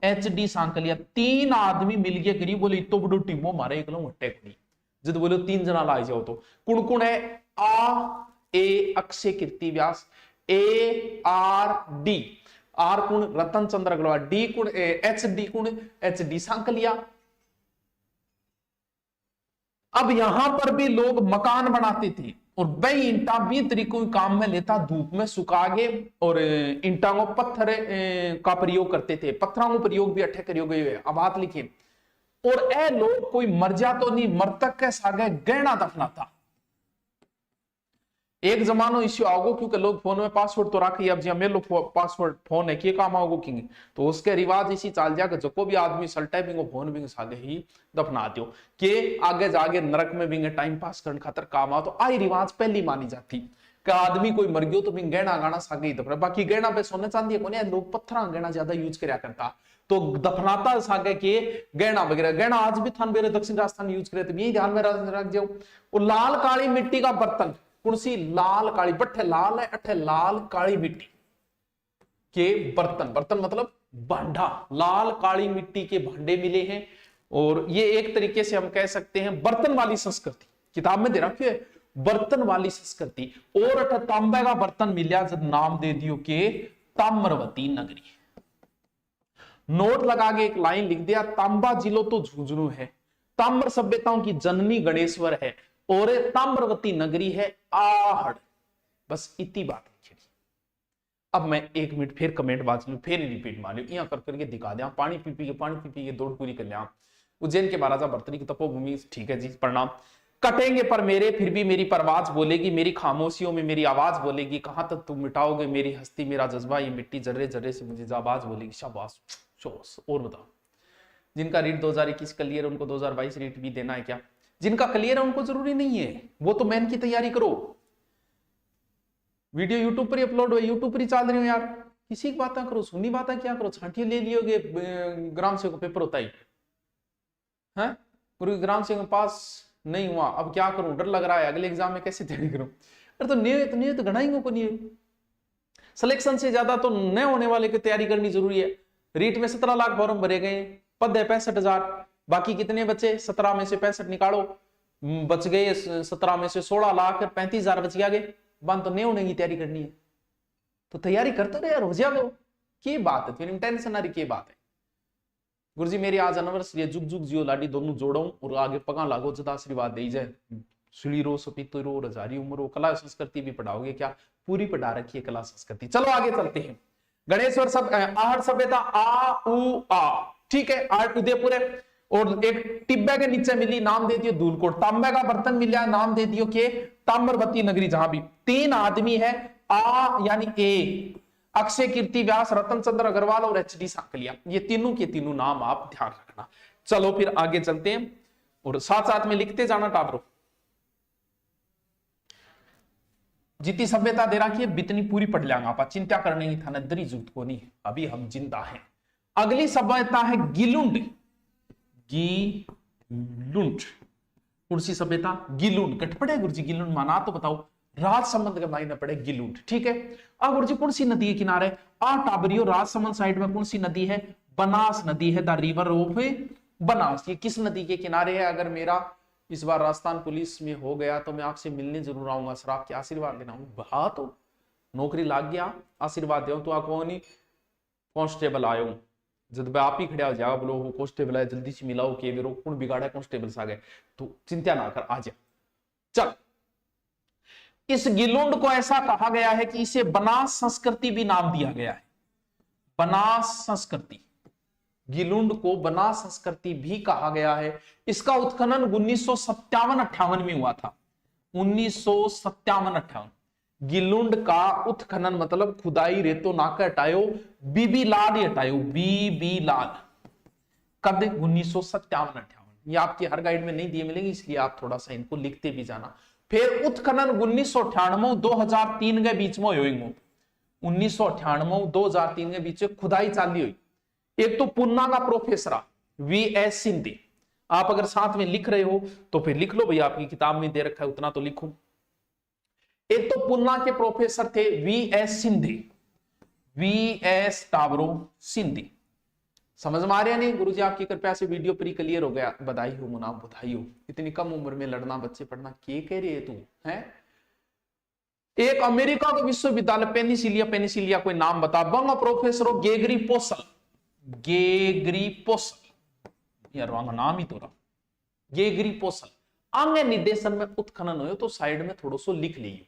एचडी सांकलिया। 3 आदमी मिल गए करीब, बोले इतो बड़ो टीमो मारे एक हट्टे करी, जब बोलो 3 जना लाई जाओ तो कुण कुण है, ए अक्षय कीर्ति व्यास, ए आर डी, आर कुण रतन चंद्र अग्रवाल, डी कुण एच डी कुण एच डी सांकलिया। अब यहां पर भी लोग मकान बनाते थे, और वही ईंटा भी तरीकों काम में लेता, धूप में सुखा के, और ईंटा को पत्थर का प्रयोग करते थे, पत्थरों को प्रयोग भी अट्ठे करियो गए। अब बात लिखिए, और ए लोग कोई मर जा तो नहीं, मृतक के सागे गहना दफना था। एक जमानो इश्यू आओगे क्योंकि लोग फोन में पासवर्ड तो रखे, अब जी मेरे पासवर्ड फोन है, काम आओगे किंग, तो उसके रिवाज इसी चाल जा जो भी आदमी सल्टा भी फोन भी सागे ही दफना दो के आगे जागे नरक में भी टाइम पास करने खातर काम आओ। तो आई रिवाज पहली मानी जाती कि आदमी कोई मर गयो तो भी गहना गाना सागे ही दफना, बाकी गहना पे सोने चांदी को लोग पत्थर गहना ज्यादा यूज कराया करता, तो दफनाता सागे के गहना वगैरह। गहना आज भी थान बेरे दक्षिण राजस्थान यूज करे, तो यही ध्यान में रख जाओ। और लाल काली मिट्टी का बर्तन, कौन सी, लाल काली, बट्ठे लाल है, अट्ठे लाल काली मिट्टी के बर्तन, बर्तन मतलब भांडा, लाल काली मिट्टी के भांडे मिले हैं। और ये एक तरीके से हम कह सकते हैं बर्तन वाली संस्कृति, किताब में दे रखी है बर्तन वाली संस्कृति। और अट्ठे तांबे का बर्तन मिला, जब नाम दे दियो के ताम्रवती नगरी। नोट लगा के एक लाइन लिख दिया, तांबा जिलो तो झुंझुनू है, ताम्र सभ्यताओं की जननी गणेश्वर है, और ताम्रवती नगरी है आहड़। बस इतनी बात है। अब मैं 1 मिनट फिर कमेंट बात लू, फिर रिपीट मार लू, यहां कर करके दिखा दिया, पानी पी पी के दौड़ पूरी कर लिया। उज्जैन के महाराजा भर्तृहरि की तपोभूमि, ठीक है जी, प्रणाम। कटेंगे पर मेरे, फिर भी मेरी परवाज बोलेगी, मेरी खामोशियों में मेरी आवाज बोलेगी, कहां तक तुम मिटाओगे मेरी हस्ती मेरा जज्बा, ये मिट्टी जर्रे जर्रे से मुझे आवाज बोलेगी। शाबाश, और बताओ, जिनका रीट 2021 क्लियर है उनको 2022 रीट भी देना है क्या? जिनका क्लियर है उनको जरूरी नहीं है, वो तो मेन की तैयारी करो। वीडियो यूट्यूब पर ही अपलोड हो, यूट्यूब पर ही चल रही हो यार, किसी की बातें करो, सुनी बातें क्या करो, छांटिए ले लियोगे। ग्राम सेवक पेपर होता ही है, पूरी ग्राम सेवक पास नहीं हुआ, अब क्या करूं, डर लग रहा है, अगले एग्जाम में कैसे तैयारी करूं। अरे तो नियत गणाएंगे को नहीं, सिलेक्शन से ज्यादा तो नए होने वाले की तैयारी करनी जरूरी है। रीट में 17 लाख फॉर्म भरे गए, पद है 65,000, बाकी कितने बचे, 17 में से 65 निकालो, बच गए 17 में से 16,35,000 बच गया। आगे बंद तो नहीं होने की तैयारी करनी है तो तैयारी करते रहे यार, हो जाएगा। की बात है फिर टेंशन आ रही, की बात है। गुरुजी मेरी आज एनिवर्सरी, जुग जुग जियो लाडी दोनों जोड़ो और आगे पगा लागो, जदा आशीर्वाद दे जाए, सुली रो सपीतो रो रजारी उम्र हो। कला संस्कृति भी पढ़ाओगे क्या? पूरी पढ़ा रखी है कला संस्कृति। चलो आगे चलते हैं। गणेश्वर सब आहट सभ्यता आ उ आ, ठीक है, आठ उदयपुर है। और एक टिब्बे के नीचे मिली, नाम दे दियो धूलकोट। तांबे का बर्तन मिला, नाम दे दियो के ताम्रवती नगरी। जहां भी 3 आदमी है, आ यानी ए, अक्षय कीर्ति व्यास, रतन चंद्र अग्रवाल और एचडी सांकलिया, ये तीनों के तीनों नाम आप ध्यान रखना। चलो फिर आगे चलते हैं और साथ साथ में लिखते जाना टाबरो। जितनी सभ्यता दे रखी है बितनी पूरी पढ़ लेंगे आप, चिंता करने की थाना दरी जरूरत को नहीं, अभी हम जिंदा हैं। अगली सभ्यता है गिलुंड। गिलुंड कौन सी सभ्यता? गिलुंड। कट पड़े गुरुजी गिलुंड माना तो बताओ। राजसमंद के मायने पड़े गिलुंड, ठीक है। गुरुजी कौन सी नदी के किनारे? टाबरियो राजसमंद साइड में कौन सी नदी है? बनास नदी है, द रिवर ऑफ बनास। ये किस नदी के किनारे है? अगर मेरा इस बार राजस्थान पुलिस में हो गया तो मैं आपसे मिलने जरूर आऊंगा सर, आपके आशीर्वाद लेना हूँ। हाँ तो नौकरी लाग गया, आशीर्वाद दे तो आप कौन ही कांस्टेबल आयो, जब आप ही खड़ा हो जाएगा, बोलो वो कांस्टेबल है जल्दी से मिलाओ के वेरो कौन बिगाड़ा कांस्टेबल आ गए, तो चिंता ना कर, आ जा। चल, इस गिलुंड को ऐसा कहा गया है कि इसे बनास संस्कृति भी नाम दिया गया है। बनास संस्कृति, गिलुंड को बनास संस्कृति भी कहा गया है। इसका उत्खनन 1957-58 में हुआ था। 1957-58 गिलुंड का उत्खनन मतलब खुदाई, रेतो नाका हटायो, बीबी लाल हटायो, बीबी लाल। कब? 1957-58। ये आपकी हर गाइड में नहीं दिए मिलेंगे, इसलिए आप थोड़ा सा इनको लिखते भी जाना। फिर उत्खनन 1998-2003 के बीच में होएंगे। 1998-2003 के बीच में खुदाई चाली हुई। एक तो पुन्ना का प्रोफेसर वीएस सिंधे, आप अगर साथ में लिख रहे हो तो फिर लिख लो, भैया आपकी किताब में दे रखा है उतना तो लिखो। एक तो पुन्ना के प्रोफेसर थे वीएस सिंधे, वीएस टाबरो सिंधे। समझ में आ रहा नहीं? गुरुजी आपकी कृपया से वीडियो प्री क्लियर हो गया, बधाई हो मुनाफ, बधाई हो। इतनी कम उम्र में लड़ना, बच्चे पढ़ना, क्या कह रही है तू है? एक अमेरिका का विश्वविद्यालय पेनिसिलिया कोई नाम बता, बंग प्रोफेसर गेगरी पोसल, गेगरी पोसल यार वहां नाम ही तो रहा, गेगरी पोसल। आगे निर्देशन में उत्खनन हो तो साइड में थोड़ा सो लिख लीजिए।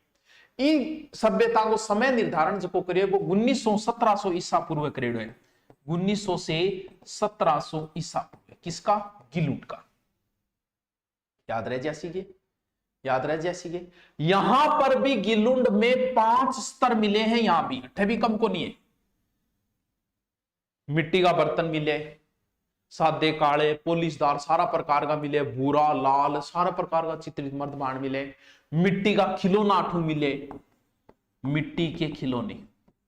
इन सभ्यता को समय निर्धारण जो करिए वो 1900-1700 ईसा पूर्व करेड़ है। 1900 से 1700 ईसा पूर्व। किसका? गिलुंड का। याद रह जैसी के, याद रह जैसी के। यहां पर भी गिलुंड में 5 स्तर मिले हैं, यहां भी अट्ठे भी कम को नहीं है। मिट्टी का बर्तन मिले, सादे काले पोलिसदार सारा प्रकार का मिले, भूरा लाल सारा प्रकार का चित्रित मर्दबान मिले। मिट्टी का खिलौना आठू मिले, मिट्टी के खिलौने।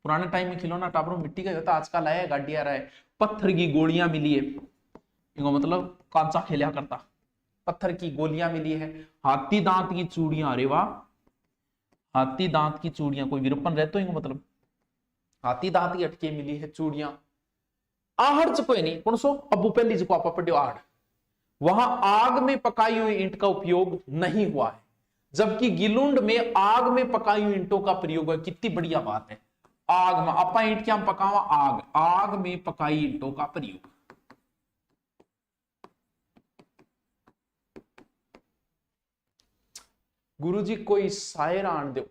पुराने टाइम में खिलौना टाबरो मिट्टी का होता, आजकल आया गाड़ी आ रहा है। पत्थर की गोलियां मिली है, मतलब कांचा खेला करता, पत्थर की गोलियां मिली है। हाथी दांत की चूड़ियां, अरे वाह, हाथी दांत की चूड़ियां, कोई विरूपण रहते हो मतलब हाथी दांत की अटके मिली है चूड़ियां। आहड़ च कोई नहीं, कौन सो अबू पहली जो पापा पढ़ो आहड़, वहां आग में पकाई हुई ईंट का उपयोग नहीं हुआ है, जबकि गिलुंड में आग में पकाई हुई ईंटों का प्रयोग है। कितनी बढ़िया बात है। आग में आपा ईंट क्या पकावा, आग, आग में पकाई ईंटों का प्रयोग। गुरुजी कोई शायर आन दो,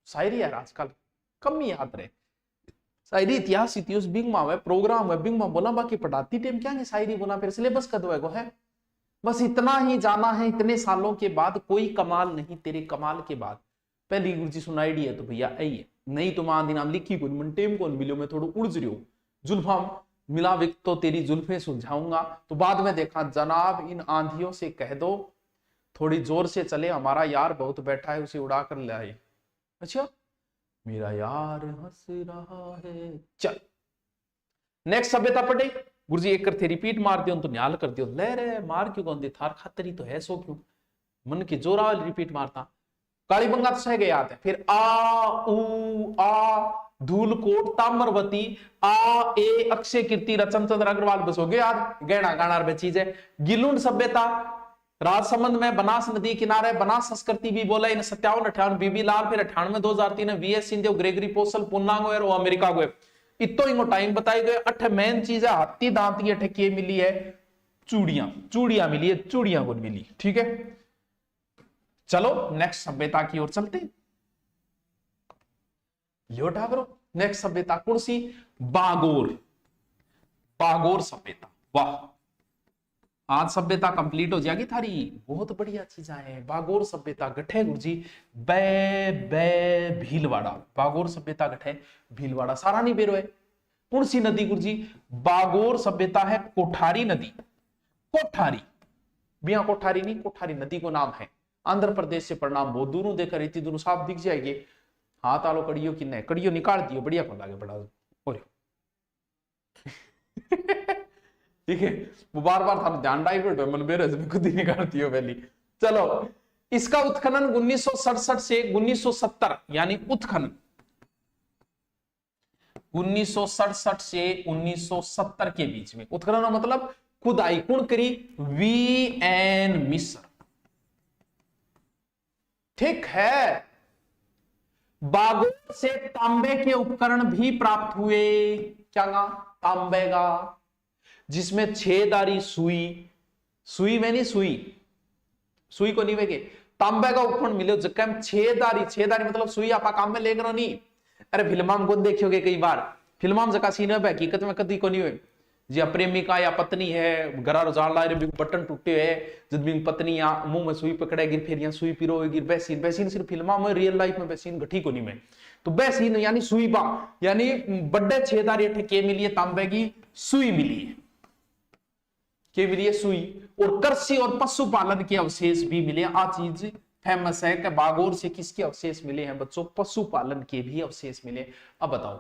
शायरी यार आजकल कम ही याद रहे। शायरी इतिहास बिंगमा है, प्रोग्राम है बिंगमा बोला, बाकी पढ़ाती टाइम क्या है शायरी बोला, फिर सिलेबस का दो है। बस इतना ही जाना है, इतने सालों के बाद कोई कमाल नहीं तेरे कमाल के बाद। पहली गुरुजी सुनाई है तो भैया आई है, नहीं तो मान दिन लिखी कौन मन टेम कौन मिलो, मैं थोड़ा उड़ रही हूँ, जुल्फा मिला विक तो तेरी जुल्फे सुलझाऊंगा। तो बाद में देखा, जनाब इन आंधियों से कह दो थोड़ी जोर से चले, हमारा यार बहुत बैठा है उसे उड़ा कर ले आए। अच्छा, मेरा यार हंस रहा है। चल नेक्स्ट सभ्यता पढ़े गुरुजी, एक करते रिपीट मार दियो तो न्याल कर दियो, ले रे मार क्यों कौन दी, थार खातरी तो है सो क्यों, मन की जोरा वाली रिपीट मारता। काली बंगा तो सह गया है। फिर आ उ आ, धूलकोट ताम्रवती, आ ए अक्षय कीर्ति, रतन चंद्र अग्रवाल, बस हो गए याद, गहना गाना चीज है। गिलुंड सभ्यता राजसमंद में बनास नदी किनारे बनास संस्कृति भी बोला इन 57-58 बीबी लाल फिर 98-2003 वीएस सिंधु ग्रेगरी पोसल पुन्नागो और अमेरिका गए इतो इनको टाइम बताए गए। अठ मेन चीज है हाथी दांती अठ के मिली है चूड़ियां मिली है चूड़ियां को मिली। ठीक है चलो नेक्स्ट सभ्यता की ओर चलते लियो ठाकरो। नेक्स्ट सभ्यता कौन सी? बागोर सभ्यता। वाह आज सभ्यता कंप्लीट हो जाएगी थारी। बहुत बढ़िया चीज है। बागोर सभ्यता गठे गुरुजी भीलवाड़ा। बागोर सभ्यता गठे भीलवाड़ा सारा नहीं बेरो है। कौन सी नदी गुरुजी? बागोर सभ्यता है कोठारी नदी। कोठारी बिया कोठारी नहीं कोठारी नदी को नाम है। आंध्र प्रदेश से परिणाम बहुत दूरों देखकर इतनी दूरों साफ दिख जाएगी। हाथ आलो कड़ियो कि नहीं कड़ियो निकाल दियो बढ़िया को लागे बड़ा ठीक है वो बार बार था ध्यान डाइवर्ट हो मन मेरे से खुद ही निकालती हो पहली। चलो इसका उत्खनन 1967 से 1970 यानी उत्खनन 1967 से 1970 के बीच में उत्खनन मतलब खुदाई कौन करी? वीएन मिस्र। ठीक है बागोर से तांबे के उपकरण भी प्राप्त हुए। क्या तांबे का जिसमें छेदारी सुई में नहीं सुई को नहीं वेगे तांबे का उपकरण मिले जब छेदारी मतलब सुई आपा काम में लेकर नहीं। अरे फिल्मा को देखियोगे कई बार फिल्मा जका सीन है हकीकत में कभी को नहीं हुए जी प्रेमिका या पत्नी है घरा रुझान ला रहे बटन टूटे है जब भी पत्नी या मुंह में सुई पकड़ेगी फिर यहाँ सुई पिरोगी वैसीन सिर्फ फिल्मा में रियल लाइफ में वैसीन घटी को नहीं में तो वैसीन यानी सुई बा यानी बड़े छेदारी के मिली तांबे की सुई मिली है के मिली है सुई और कृषि और पशुपालन के अवशेष भी मिले। आ चीज फेमस है कि बागोर से किसके अवशेष मिले हैं बच्चों? पशुपालन के भी अवशेष मिले। अब बताओ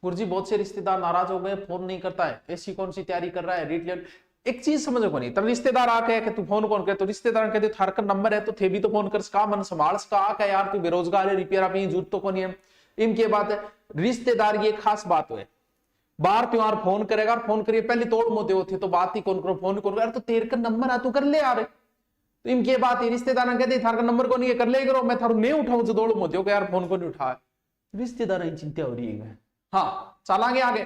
गुरुजी बहुत से रिश्तेदार नाराज हो गए फोन नहीं करता है ऐसी कौन सी तैयारी कर रहा है रीट। एक चीज समझो को नहीं तो रिश्तेदार आके कि तू फोन कौन करे तो रिश्तेदार कहते थारकर नंबर है तो थे भी तो फोन कर सका मन संभाल सका आके यार तू बेरोजगार है रिपेयर अपनी जरूरत तो को नहीं है। इनके बात है रिश्तेदार की एक खास बात है बार त्योहार फोन करेगा फोन करिए पहले तोड़ मोते होते तो बात ही कौन करो फोन करो यार तो तेरे का नंबर आ तू कर ले यार। तो इनके बात रिश्तेदार कहते थारकर नंबर को नहीं कर ले करो मैं थारू नहीं उठाऊ जो दौड़ मोते हो यार फोन को नहीं उठा रिश्तेदार की चिंता हो रही है। हाँ चलांगे आगे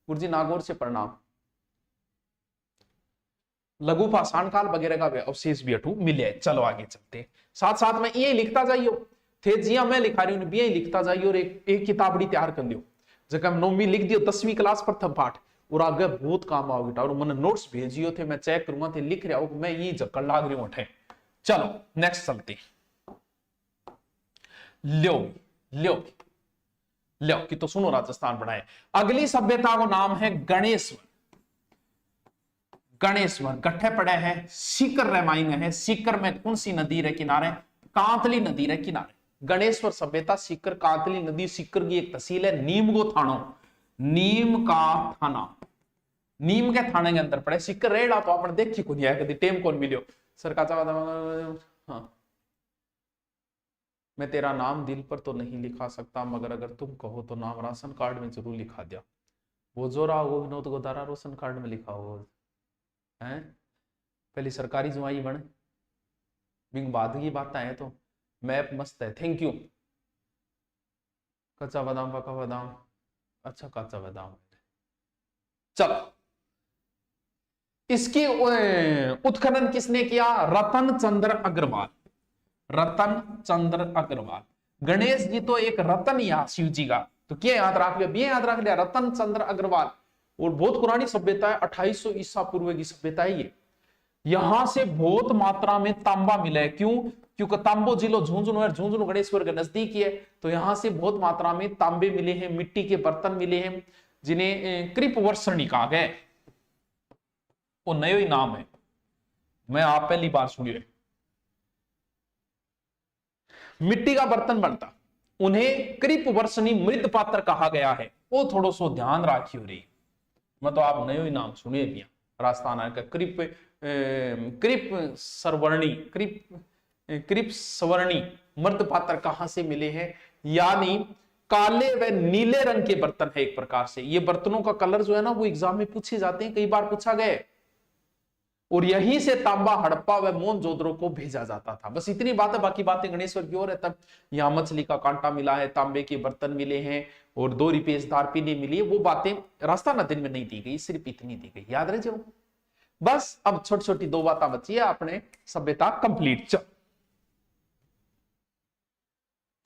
गुरुजी नागौर से परिणाम लघु पाषाण काल वगैरह का अवशेष भी अटू मिले। चलो आगे चलते साथ साथ में ये लिखता जाइयो थे जिया मैं लिखा रही हूं भी लिखता जाइयो और एक किताबड़ी तैयार कर लियो जगह 9वीं लिख दियो 10वीं क्लास प्रथम पाठ और आगे बहुत काम आओगे और मैंने नोट्स भेजियो थे मैं चेक करूंगा थे लिख रहा हूं मैं ये जक्कड़ लाग रही हूं। चलो नेक्स्ट चलते लो कि तो सुनो राजस्थान बनाए। अगली सभ्यता को नाम है गणेश्वर गठे पड़े हैं सीकर रेमाइंग है। सीकर में कौन सी नदी रे किनारे? कांतली नदी रे किनारे गणेश्वर सभ्यता सीकर कांतली नदी। सीकर की एक तहसील है नीम का थाना नीम के थाने के अंदर पड़े सीकर रेड़ा तो आपने देखी को नहीं कभी टेम कौन मिलियो सरकार। हाँ मैं तेरा नाम दिल पर तो नहीं लिखा सकता मगर अगर तुम कहो तो नाम राशन कार्ड में जरूर लिखा दिया। वो जो रहा वो विनोद गोदारा राशन कार्ड में लिखा हो है पहली सरकारी जुआई बन बिंग बाद की बात है तो मैप मस्त है। Thank you. कच्चा बादाम पका बादाम अच्छा कच्चा बादाम। चलो इसकी उत्खनन किसने किया? रतन चंद्र अग्रवाल। गणेश जी तो एक रतन या शिव जी का तो क्या याद रख लिया रतन चंद्र अग्रवाल। और बहुत पुरानी सभ्यता है 2800 ईसा पूर्व की सभ्यता है ये। यहां से बहुत मात्रा में तांबा मिला है। क्यों? क्योंकि तांबो जिलो झुंझुनू गणेश्वर के नजदीक है तो यहां से बहुत मात्रा में तांबे मिले हैं मिट्टी के बर्तन मिले हैं जिन्हें कृप वर्षणी कहा गया। वो नयो ही नाम है मैं आप पहली बार सुनिए। मिट्टी का बर्तन बनता उन्हें कृप वर्षणी मृद पात्र कहा गया है। वो थोड़ा सो ध्यान राखी हो रही मतलब आप नयो ही नाम सुनिए भी राजस्थान का कृप सवर्णी मृद पात्र कहां से मिले हैं? यानी काले व नीले रंग के बर्तन है एक प्रकार से। ये बर्तनों का कलर जो है ना वो एग्जाम में पूछे जाते हैं, कई बार पूछा गया। और यहीं से तांबा, हड़प्पा व मोहनजोदड़ो को भेजा जाता था। बस इतनी बात है, बाकी बातें गणेश्वर की ओर है। तब यहाँ मछली का कांटा मिला है, तांबे के बर्तन मिले हैं और 2 रिपेशदार पीने मिली है, वो बातें रास्ता नदीन में नहीं दी गई, सिर्फ इतनी दी गई, याद रहे जो। बस अब छोटी छोटी 2 बातें बची है, अपने सभ्यता कंप्लीट।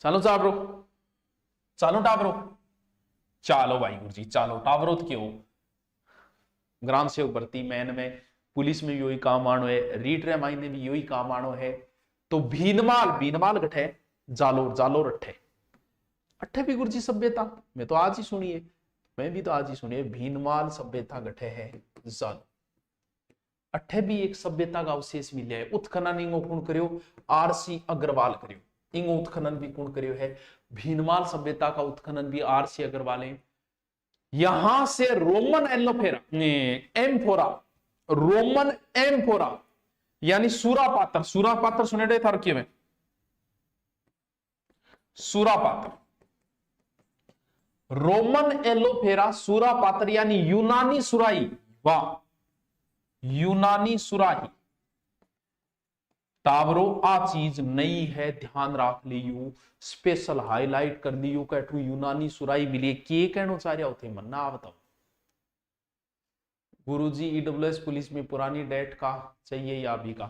चलो टाबरो, चलो टाबरो, चलो भाई गुरु जी, चलो टाबरो तो क्यों। ग्राम सेवक भर्ती मैन में, पुलिस में भी यही काम आनो है, रीट रे मायने भी यही काम आनो है। तो भीनमाल, भीनमाल गठे, जालोर, जालोर अट्ठे, अट्ठे भी गुरु जी सभ्यता मैं तो आज ही सुनी है, मैं भी तो आज ही सुनी है। भीनमाल सभ्यता गठे है जालो, अट्ठे भी एक सभ्यता का अवशेष मिले है। उत्खनन इंगो कौन करियो, आरसी अग्रवाल करियो, इंगो उत्खनन भी कौन करियो है, भीनमाल सभ्यता का उत्खनन भी आरसी अग्रवाल है। यहां से रोमन एलोफेरा एम्फोरा, रोमन एम्फोरा यानी सूरापात्र, सूरापात्र सुने रहे था में, सूरापात्र, रोमन एलोफेरा सूरापात्र यानी यूनानी सुराही, वाह यूनानी सुराही। टावरो आ चीज नई है, ध्यान रख लियो, स्पेशल हाईलाइट कर दियो कैटू यूनानी सुराई मिली। के कहना चाह रहा होते मन ना बताओ गुरुजी। ईडब्ल्यूएस पुलिस में पुरानी डेट का चाहिए या अभी का,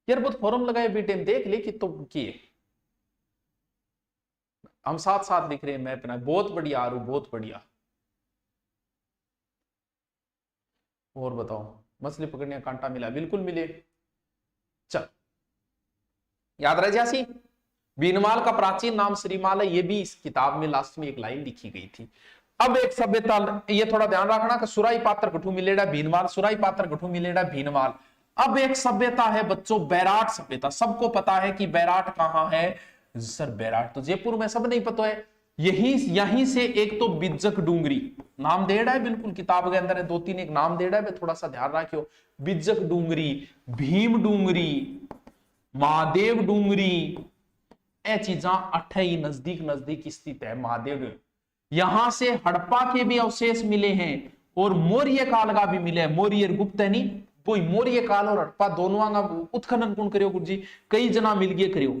यार बहुत फॉर्म लगाए बेटे, देख ले कि तो किए हम साथ साथ लिख रहे हैं मैप ना, बहुत बढ़िया आरू, बहुत बढ़िया। और बताओ, मछली पकड़ने का कांटा मिला, बिल्कुल मिले। चल याद रह जासी, बीनमाल का प्राचीन नाम श्रीमाल है, ये भी इस किताब में लास्ट में एक लाइन लिखी गई थी। अब एक सभ्यता, ये थोड़ा ध्यान रखना कि सुराई पात्र गठू मिलेड़ा भीनमाल, सुराई पात्र गठू मिलेड़ा भीनमाल। अब एक सभ्यता है बच्चों, बैराट सभ्यता। सबको पता है कि बैराट कहां है, सर बैराट तो जयपुर में, सब नहीं पता है। यहीं से एक तो बिज्जक डूंगरी नाम देड़ा है, बिल्कुल किताब के अंदर है, 2-3 एक नाम देड़ा है, थोड़ा सा ध्यान रखियो। बिज्जक डूंगरी, भीम डूंगरी, महादेव डूंगरी, ए चीजा अट्ठे ही नजदीक नजदीक स्थित है। महादेव, यहां से हड़प्पा के भी अवशेष मिले हैं और मौर्य काल का भी मिले। मौर्य गुप्त है नहीं, कोई मौर्य काल और हड़प्पा दोनों का उत्खनन कौन करियो गुरु जी, कई जना मिल गए करियो।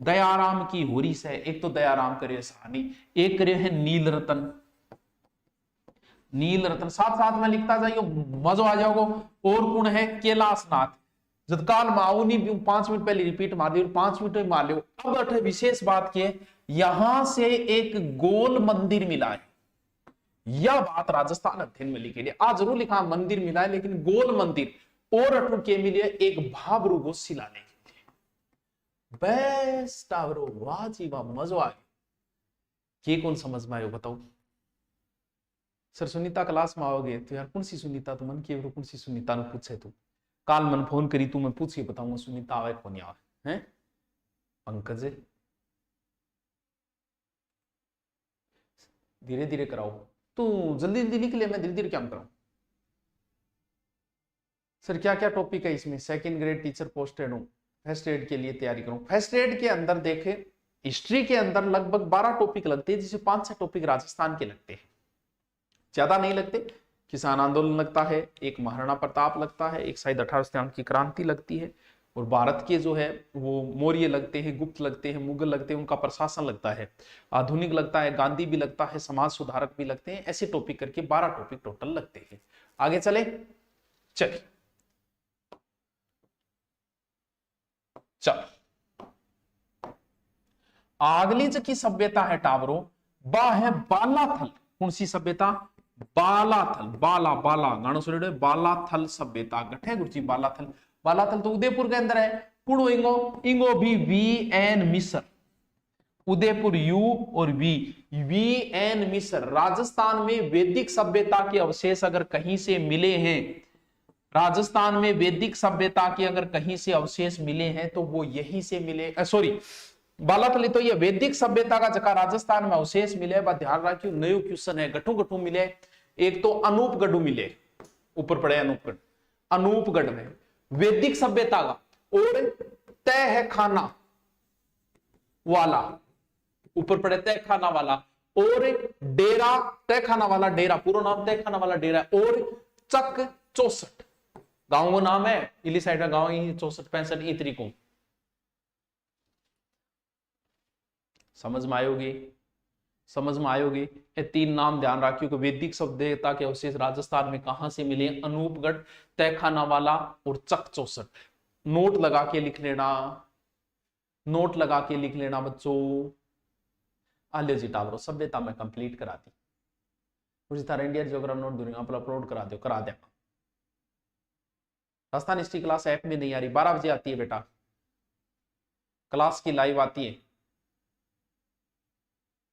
दयाराम की होरी से, एक तो दयाराम करे सहानी, एक करे है नील रतन, नील रतन साथ साथ में लिखता जाइयो, मजा आ जाओगे। और कौन है, कैलाशनाथ। जतकाल माऊनी 5 मिनट पहले रिपीट मार दियो, 5 मिनट में मार लियो। अब अठे विशेष बात की, यहां से एक गोल मंदिर मिला है। यह बात राजस्थान अध्ययन में लिखी है, आज जरूर लिखा मंदिर मिला है, लेकिन गोल मंदिर। और अठू के मिले एक भाबरू गो शिलालेख। बेस्ट टावरो, वाह जी वाह, मजा आ गया। ये कौन समझ में आयो बताओ। सर सुनीता क्लास में आओगे तो यार कौन सी सुनीता, तो मन की कौन सी सुनीता ने पूछे तू, काल मन फोन करी तू, मैं पूछ के बताऊंगा सुनीता आवे कौन आवे हैं। पंकज धीरे धीरे कराओ, तू जल्दी जल्दी लिख ले, मैं धीरे धीरे क्या कराऊं। सर क्या क्या टॉपिक है इसमें, 2nd ग्रेड टीचर पोस्टेड हूं, फर्स्ट एड के लिए तैयारी करूं। फर्स्ट एड के अंदर देखे, हिस्ट्री के अंदर लगभग 12 टॉपिक लगते हैं, जिसे 5-6 टॉपिक राजस्थान के लगते हैं, ज्यादा नहीं लगते। किसान आंदोलन लगता है, एक महाराणा प्रताप लगता है, एक शायद 18 की क्रांति लगती है, और भारत के जो है वो मौर्य लगते हैं, गुप्त लगते हैं, मुगल लगते हैं, उनका प्रशासन लगता है, आधुनिक लगता है, गांधी भी लगता है, समाज सुधारक भी लगते हैं। ऐसे टॉपिक करके 12 टॉपिक टोटल लगते हैं। आगे चले, चलिए चल। अगली जो की सभ्यता है टावरो, बा है बालाथल। कौन सी सभ्यता, बालाथल, बाला बाला गाना सुन रहे, बालाथल सभ्यता गठे गुरुजी। बालाथल, बालाथल तो उदयपुर के अंदर है। कुड़ो इंगो, इंगो भी वी एन मिस्र, उदयपुर यू और वी एन मिस्र। राजस्थान में वैदिक सभ्यता के अवशेष अगर कहीं से मिले हैं, राजस्थान में वैदिक सभ्यता के अगर कहीं से अवशेष मिले हैं तो वो यहीं से मिले। सॉरी बालाथल तो ये वैदिक सभ्यता का जगह राजस्थान में अवशेष मिले। ध्यान रखियो, नयो क्वेश्चन है, गठू गठू मिले। एक तो अनूपगढ़ मिले, ऊपर पड़े अनूपगढ़, अनूपगढ़ में वैदिक सभ्यता का। और तय है खाना वाला, ऊपर पड़े तहखाना वाला, और डेरा तहखाना वाला डेरा, पूरा नाम तहखाना वाला डेरा, और चक 64 गांव का नाम है, इली साइड का गांव ही 64 65 तरीकों। समझ में आयोगी, समझ में आयोगी। ये 3 नाम ध्यान रखियो कि वैदिक शब्द देवता के अवशेष राजस्थान में कहां से मिले, अनूपगढ़, तहखाना वाला और चक 64। नोट लगा के लिख लेना, नोट लगा के लिख लेना बच्चों। आलियो जी टावरो सभ्यता में कंप्लीट करा दी, उसी तरह इंडियन ज्योग्राफी नोट दूंगा आप अपलोड करा दो, करा दे। राजस्थान हिस्ट्री क्लास ऐप में नहीं आ रही, 12 बजे आती है बेटा, क्लास की लाइव आती है।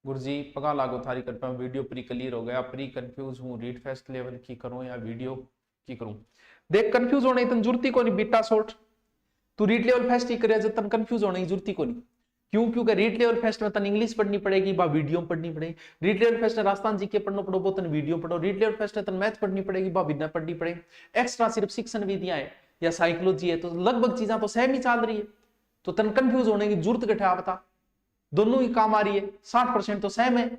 गुरुजी पगा लागो थारी कृपा, वीडियो प्री क्लियर हो गया, प्री कंफ्यूज हूँ, रीड फेस्ट लेवल की करूं या वीडियो की करूं। देख कंफ्यूज होने तन जरूरत ही को नहीं बीटा शॉर्ट, तू रीड लेवल फेस्ट ही करे जब तन कंफ्यूज होने की जरूरत ही को नहीं। क्यों? क्योंकि रीड लेवल फेस्ट में तन इंग्लिश पढ़नी पड़ेगी, बा वीडियो पढ़नी पड़ेगी। रीड लेवल फेस्ट में राजस्थान जी के पढ़नो पड़ो, तन वीडियो पढ़ो। रीड लेवल फेस्ट में तन मैथ पढ़नी पड़ेगी, बा बिना पढ़नी पड़ेगी। एक्स्ट्रा सिर्फ शिक्षण विधियां है या साइकोलॉजी है, तो लगभग चीजें तो सेम ही चल रही है, तो तन कंफ्यूज होने की जरूरत घटा बता, दोनों ही काम आ रही है, 60% तो सेम है।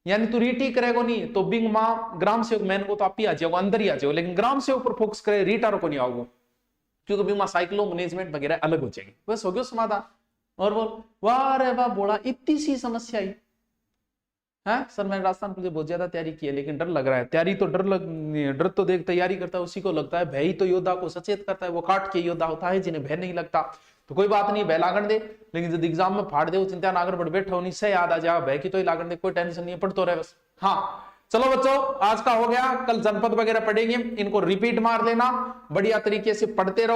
यानी तू रीट ही करेगा नहीं तो बिंग मां ग्राम सेवक मैन को तो आप ही आ जाओगे, अंदर ही आ जाओगे, लेकिन ग्राम सेवक पर फोकस करे, रीटारो को नहीं आओगे, क्योंकि बिंग मां साइक्लो मैनेजमेंट वगैरह अलग हो जाएगी। बस हो गया समाधान। और बोल वाह रे वाह बोला, इतनी सी समस्या ही है सर। मैंने राजस्थान पुलिस बहुत ज्यादा तैयारी की है, लेकिन डर लग रहा है। तैयारी तो डर तो देख तैयारी करता है उसी को लगता है, भय तो योद्धा को सचेत करता है, वो काट के योद्धा होता है जिन्हें भय नहीं लगता। तो कोई बात नहीं, भय लागण दे, लेकिन जब एग्जाम में फाड़ दे चिंता ना कर, बैठा नहीं से याद आ जा, भय की तो ही लागण दे, कोई टेंशन नहीं है, पढ़ तो रहे बस। हाँ चलो बच्चों आज का हो गया, कल जनपद वगैरह पढ़ेंगे, इनको रिपीट मार लेना, बढ़िया तरीके से पढ़ते रहो।